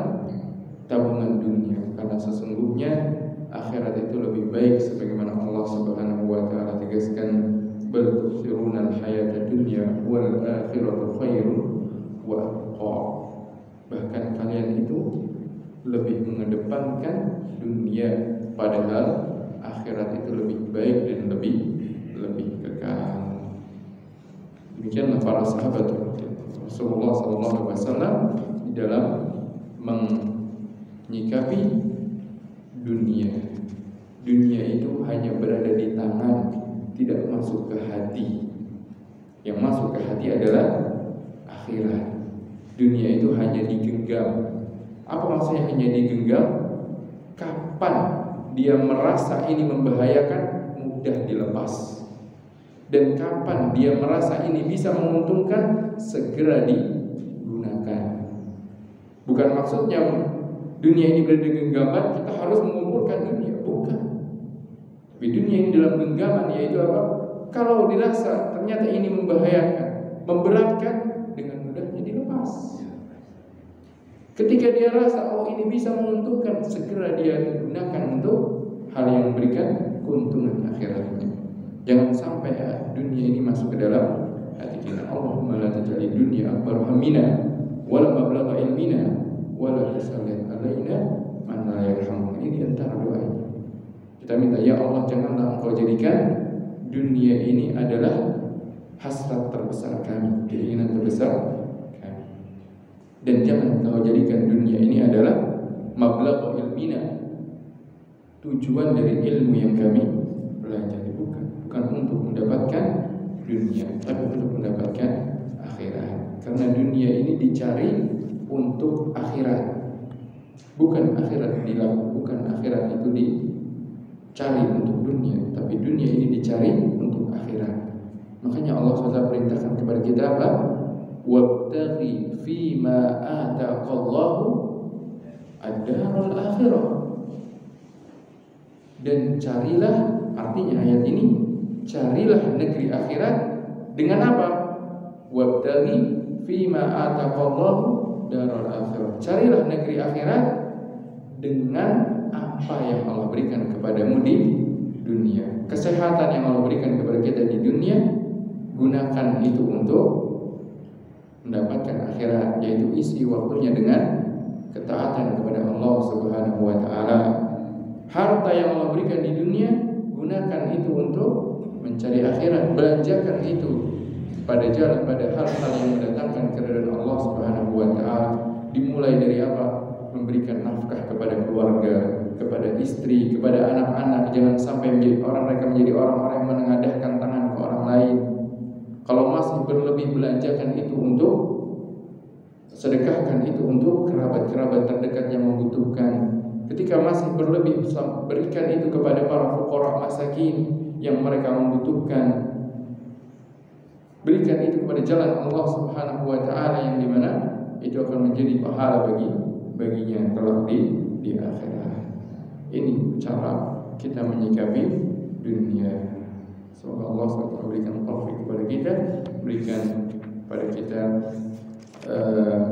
tabungan dunia. Karena sesungguhnya akhirat itu lebih baik, sebagaimana Allah Subhanahu wa ta'ala tegaskan, bal tu'thiruna al-hayata dunya wal akhiratu khairun wa abqa. Bahkan kalian itu lebih mengedepankan dunia, padahal akhirat itu lebih baik dan lebih kekal. Demikianlah para sahabat Rasulullah SAW di dalam menyikapi dunia. Dunia itu hanya berada di tangan, tidak masuk ke hati. Yang masuk ke hati adalah akhirat. Dunia itu hanya digenggam. Apa maksudnya hanya digenggam? Kapan dia merasa ini membahayakan, mudah dilepas. Dan kapan dia merasa ini bisa menguntungkan, segera digunakan. Bukan maksudnya dunia ini berada di genggaman, kita harus mengumpulkan dunia. Bukan. Tapi dunia ini dalam genggaman, yaitu apa? Kalau dirasa ternyata ini membahayakan, memberatkan, dengan mudahnya dilepas. Ketika dia rasa ini bisa menguntungkan, segera dia gunakan untuk hal yang memberikan keuntungan akhiratnya. Jangan sampai dunia ini masuk ke dalam hati kita. Allahumma la taj'alid dunya akbar hammina wala mablagha ilmina wala tusallit alaina man la yarhamuna. Ini antara doa. Kita minta, ya Allah, janganlah Engkau jadikan dunia ini adalah hasrat terbesar kami, keinginan terbesar kami. Dan jangan kau jadikan dunia ini adalah mablagh ilmina, tujuan dari ilmu yang kami pelajari. Bukan untuk mendapatkan dunia, tapi untuk mendapatkan akhirat. Karena dunia ini dicari untuk akhirat, bukan akhirat itu dicari untuk dunia, tapi dunia ini dicari untuk akhirat. Makanya Allah SWT perintahkan kepada kita apa? Wabtaghi fima ataqallahu ad-darul akhirah. Dan carilah, artinya ayat ini, carilah negeri akhirat dengan apa? Wabtaghi fima ataqallahu darul akhirah. Carilah negeri akhirat dengan apa yang Allah berikan kepadamu di dunia. Kesehatan yang Allah berikan kepada kita di dunia, gunakan itu untuk mendapatkan akhirat, yaitu isi waktunya dengan ketaatan kepada Allah Subhanahu wa taala. Harta yang Allah berikan di dunia, gunakan itu untuk mencari akhirat, belanjakan itu pada hal-hal yang mendatangkan keridhaan Allah Subhanahu wa taala. Dimulai dari apa? Memberikan nafkah kepada keluarga, kepada istri, kepada anak-anak. Jangan sampai mereka menjadi orang-orang yang menengadahkan tangan ke orang lain. Kalau masih berlebih, belanjakan itu untuk, sedekahkan itu untuk kerabat-kerabat terdekat yang membutuhkan. Ketika masih berlebih, berikan itu kepada para fuqara masakin yang mereka membutuhkan. Berikan itu kepada jalan Allah Subhanahu wa taala, yang dimana itu akan menjadi pahala baginya kelak di akhirat. Ini cara kita menyikapi dunia. Semoga Allah SWT memberikan taufik kepada kita, berikan kepada kita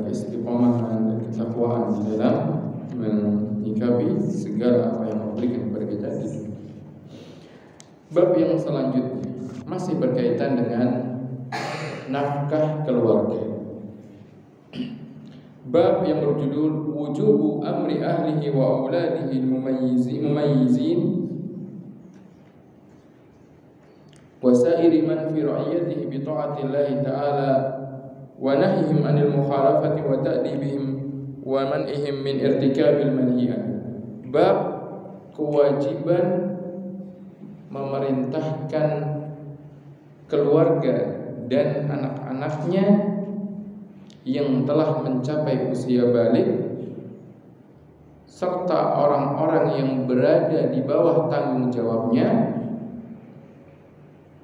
keistiqomahan dan ketakwaan di dalam menyikapi segala apa yang Allah berikan kepada kita di dunia. Bab yang selanjutnya masih berkaitan dengan nafkah keluarga. Bab yang berjudul Wujubu amri ahlihi wa auladihi mumayyizin wa sa'iri man fi ra'iyatihi bi ta'atillahi ta'ala wa nahyihim 'anil mukhalafati wa ta'dibihim wa man'ihim min irtikabil manhiyat. Bab kewajiban memerintahkan keluarga dan anak-anaknya yang telah mencapai usia balik serta orang-orang yang berada di bawah tanggung jawabnya,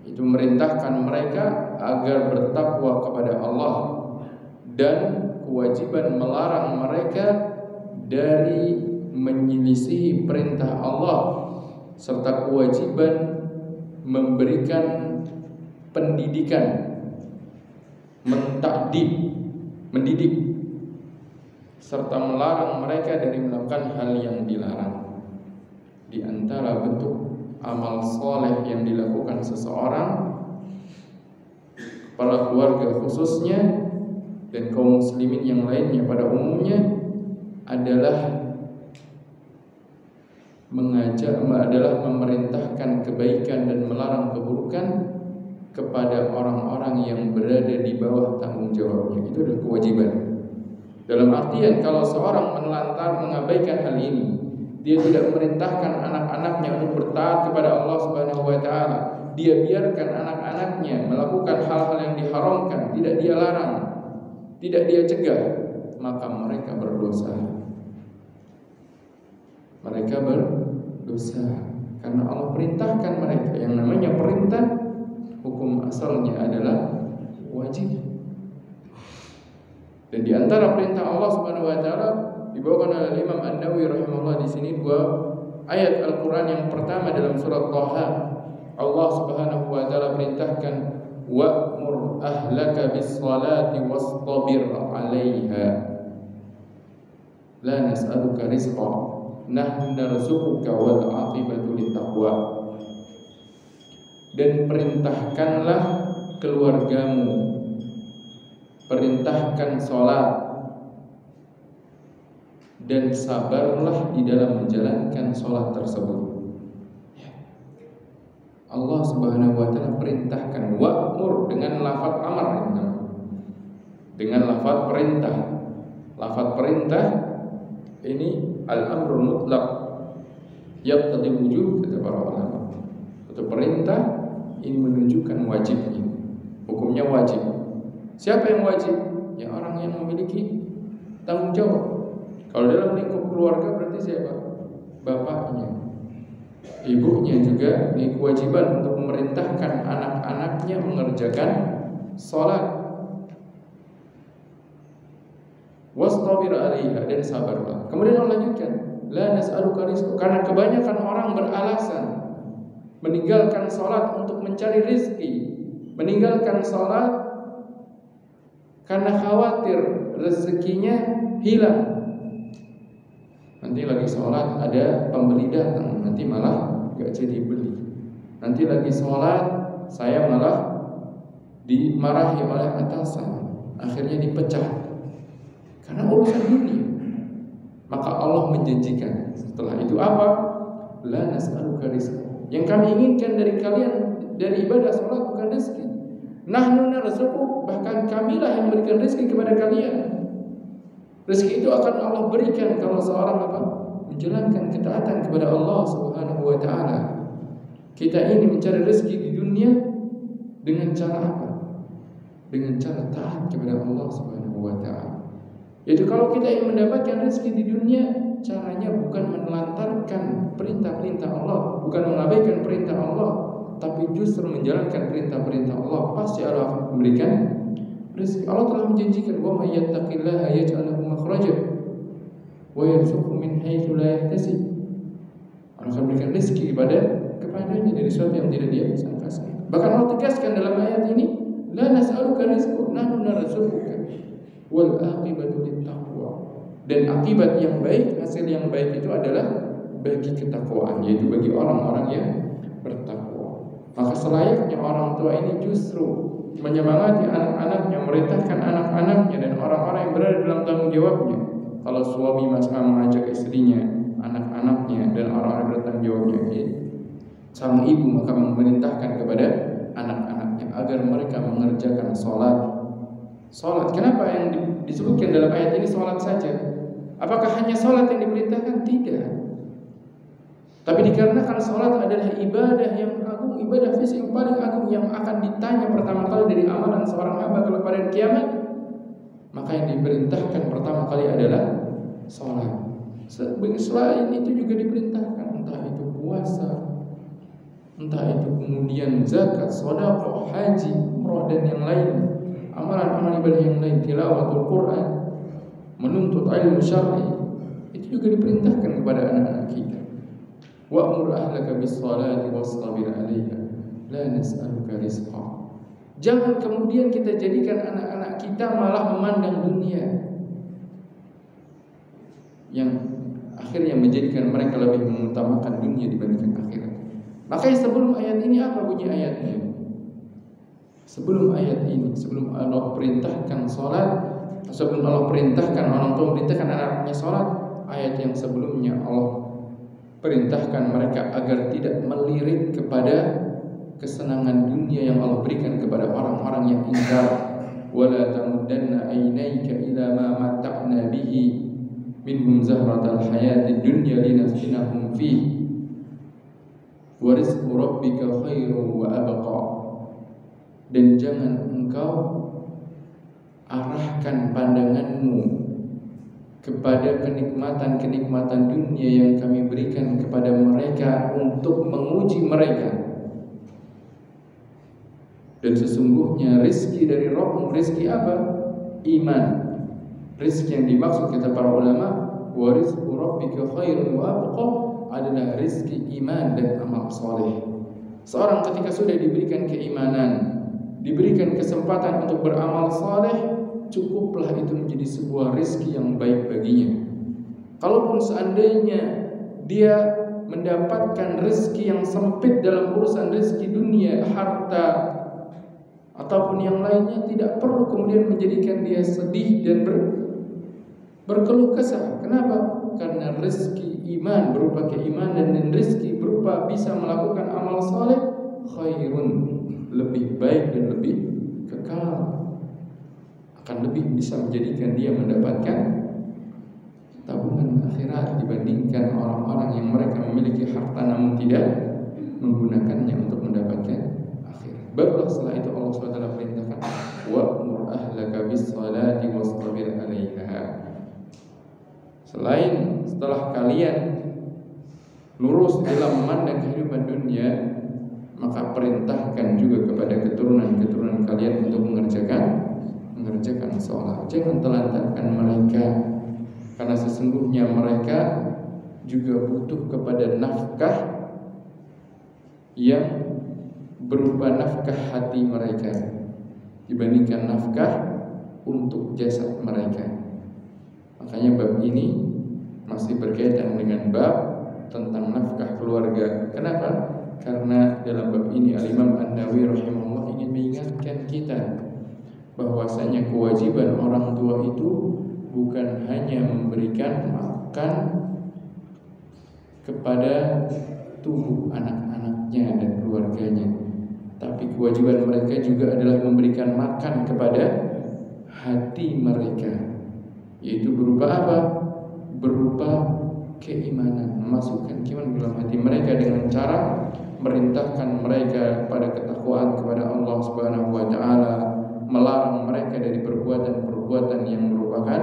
itu merintahkan mereka agar bertakwa kepada Allah, dan kewajiban melarang mereka dari menyelisihi perintah Allah, serta kewajiban memberikan pendidikan, mendidik, serta melarang mereka dari melakukan hal yang dilarang. Di antara bentuk amal soleh yang dilakukan seseorang, kepala keluarga khususnya, dan kaum muslimin yang lainnya pada umumnya, adalah memerintahkan kebaikan dan melarang keburukan kepada orang-orang yang berada di bawah tanggung jawabnya. Itu adalah kewajiban. Dalam artian, kalau seorang menelantar mengabaikan hal ini, dia tidak memerintahkan anak-anaknya untuk bertaat kepada Allah Subhanahu wa taala, dia biarkan anak-anaknya melakukan hal-hal yang diharamkan, tidak dia larang, tidak dia cegah, maka mereka berdosa. Mereka berdosa karena Allah perintahkan mereka. Yang namanya perintah, hukum asalnya adalah wajib. Dan di antara perintah Allah Subhanahu wa taala dibawakan oleh Imam An-Nawawi rahimahullah di sini dua ayat Al-Qur'an. Yang pertama dalam surat Thaha, Allah Subhanahu wa taala perintahkan wa'mur ahlaka bis-shalati wastabir 'alaiha la nas'aluka rizqan nahnu narzuquka wal 'aqibatu lit-taqwa. Dan perintahkanlah keluargamu, perintahkan sholat, dan sabarlah di dalam menjalankan sholat tersebut. Allah Subhanahu wa taala perintahkan wa'mur dengan lafaz amar, dengan lafaz perintah. Lafaz perintah ini al-amrul mutlaq yaqtadi wujub, kata para ulama. Atau perintah ini menunjukkan wajibnya, hukumnya wajib. Siapa yang wajib? Ya orang yang memiliki tanggung jawab. Kalau dalam lingkup keluarga berarti siapa? Bapaknya, ibunya juga ini kewajiban untuk memerintahkan anak-anaknya mengerjakan sholat. Wastabir 'alaiha, dan sabarlah. Kemudian Allah lanjutkan, la nas'aluka rizqa, karena kebanyakan orang beralasan meninggalkan sholat untuk mencari rizki, meninggalkan sholat karena khawatir rezekinya hilang. Nanti lagi sholat ada pembeli datang, nanti malah gak jadi beli. Nanti lagi sholat saya malah dimarahi oleh atasan, akhirnya dipecat karena urusan dunia. Maka Allah menjanjikan setelah itu apa? La nas'aluka rizqa, yang kami inginkan dari kalian dari ibadah sholat bukan rezeki. Nahnu narzuquk, bahkan kamilah yang memberikan rezeki kepada kalian. Rezeki itu akan Allah berikan kalau seorang apa? Menjalankan ketaatan kepada Allah Subhanahu wa taala. Kita ini mencari rezeki di dunia dengan cara apa? Dengan cara taat kepada Allah Subhanahu wa taala. Yaitu kalau kita ingin mendapatkan rezeki di dunia, caranya bukan menelantarkan perintah-perintah Allah, bukan mengabaikan perintah Allah, tapi justru menjalankan perintah-perintah Allah. Pasti Allah akan memberikan rezeki. Allah telah menjanjikan, wa may yattaqillaha yaj'al lahu makhraja wa yarzuqhu min haitsu la yahtasib. Allah akan berikan rezeki kepadanya dari sesuatu yang tidak dia sangka-sangka. Bahkan Allah tegaskan dalam ayat ini, la nas'aluka rizqa, nahnu narzuquka wal aqibatu littaqwa. Dan akibat yang baik, hasil yang baik itu adalah bagi ketakwaan, yaitu bagi orang-orang yang bertakwa. Maka selayaknya orang tua ini justru menyemangati anak-anaknya, merintahkan anak-anaknya dan orang-orang yang berada dalam tanggung jawabnya. Kalau suami masih mengajak istrinya, anak-anaknya dan orang-orang yang bertanggung jawabnya, sang ibu maka memerintahkan kepada anak-anaknya agar mereka mengerjakan sholat. Kenapa yang disebutkan dalam ayat ini sholat saja? Apakah hanya sholat yang diperintahkan? Tidak. Tapi dikarenakan sholat adalah ibadah yang agung, ibadah fisik yang paling agung, yang akan ditanya pertama kali dari amalan seorang hamba kalau pada kiamat, maka yang diperintahkan pertama kali adalah sholat. Selain itu juga diperintahkan, entah itu puasa, entah itu kemudian zakat, sedekah, haji, umrah dan yang lain, amalan-amalan ibadah yang lain, tilawatul Quran, menuntut ilmu syar'i, itu juga diperintahkan kepada anak-anak kita. Wa'mur ahlaka bis-shalati wastabir 'alaiha la nas'aluka rizqa. Jangan kemudian kita jadikan anak-anak kita malah memandang dunia, yang akhirnya menjadikan mereka lebih mengutamakan dunia dibandingkan akhirat. Makanya sebelum ayat ini apa bunyi ayatnya? Sebelum ayat ini, sebelum Allah perintahkan sholat, sebelum Allah perintahkan orang tua perintahkan anaknya sholat, ayat yang sebelumnya Allah perintahkan mereka agar tidak melirik kepada kesenangan dunia yang Allah berikan kepada orang-orang yang ingkar. Wala tamuddanna aynayka ila ma mata'na bihi minhum zahratal hayatid dunya linaftinahum fihi wa rizqu rabbika khairun wa abqa. Dan jangan engkau arahkan pandanganmu kepada kenikmatan-kenikmatan dunia yang kami berikan kepada mereka untuk menguji mereka. Dan sesungguhnya rizki dari Rabbmu, rizki apa? Iman. Rizki yang dimaksud kata para ulama, wa rizqu rabbika khairun wa abqa, adalah rizki iman dan amal soleh. Seorang ketika sudah diberikan keimanan, diberikan kesempatan untuk beramal soleh, cukuplah itu menjadi sebuah rizki yang baik baginya. Kalaupun seandainya dia mendapatkan rizki yang sempit dalam urusan rizki dunia, harta ataupun yang lainnya, tidak perlu kemudian menjadikan dia sedih dan berkeluh kesah. Kenapa? Karena rizki iman berupa keimanan dan rizki berupa bisa melakukan amal soleh, khairun, lebih baik dan lebih kekal, akan lebih bisa menjadikan dia mendapatkan dengan akhirat dibandingkan orang-orang yang mereka memiliki harta namun tidak menggunakannya untuk mendapatkan akhirat. Barulah setelah itu Allah SWT perintahkan wa'mur ahlaka bis-salati wastabir 'alaiha. Setelah kalian lurus dalam memandang kehidupan dunia, maka perintahkan juga kepada keturunan kalian untuk mengerjakan sholat. Jangan telantarkan mereka, karena sesungguhnya mereka juga butuh kepada nafkah yang berupa nafkah hati mereka dibandingkan nafkah untuk jasad mereka. Makanya bab ini masih berkaitan dengan bab tentang nafkah keluarga. Kenapa? Karena dalam bab ini Al-Imam An-Nawawi rahimahullah ingin mengingatkan kita bahwasanya kewajiban orang tua itu bukan hanya memberikan makan kepada tubuh anak-anaknya dan keluarganya, tapi kewajiban mereka juga adalah memberikan makan kepada hati mereka, yaitu berupa apa? Berupa keimanan, memasukkan keimanan dalam hati mereka dengan cara merintahkan mereka pada ketakwaan kepada Allah Subhanahu wa taala, melarang mereka dari perbuatan-perbuatan yang merupakan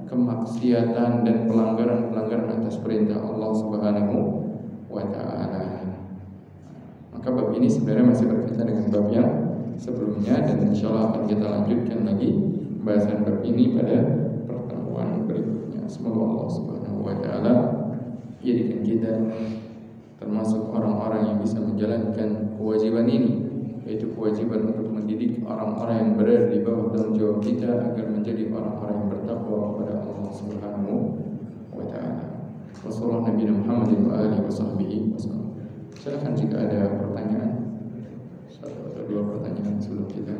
kemaksiatan dan pelanggaran-pelanggaran atas perintah Allah Subhanahu wa taala. Maka bab ini sebenarnya masih berkaitan dengan bab yang sebelumnya, dan insyaallah akan kita lanjutkan lagi bahasan bab ini pada pertemuan berikutnya. Semoga Allah Subhanahu wa taala jadikan kita termasuk orang-orang yang bisa menjalankan kewajiban ini, yaitu kewajiban untuk mendidik orang-orang yang berada di bawah tanggung jawab kita agar menjadi orang-orang yang bertakwa kepada Allah Subhanahu wa taala. Wassallallahu Nabi Muhammad wa alihi wasallam. Silakan jika ada pertanyaan, satu atau dua pertanyaan sebelum kita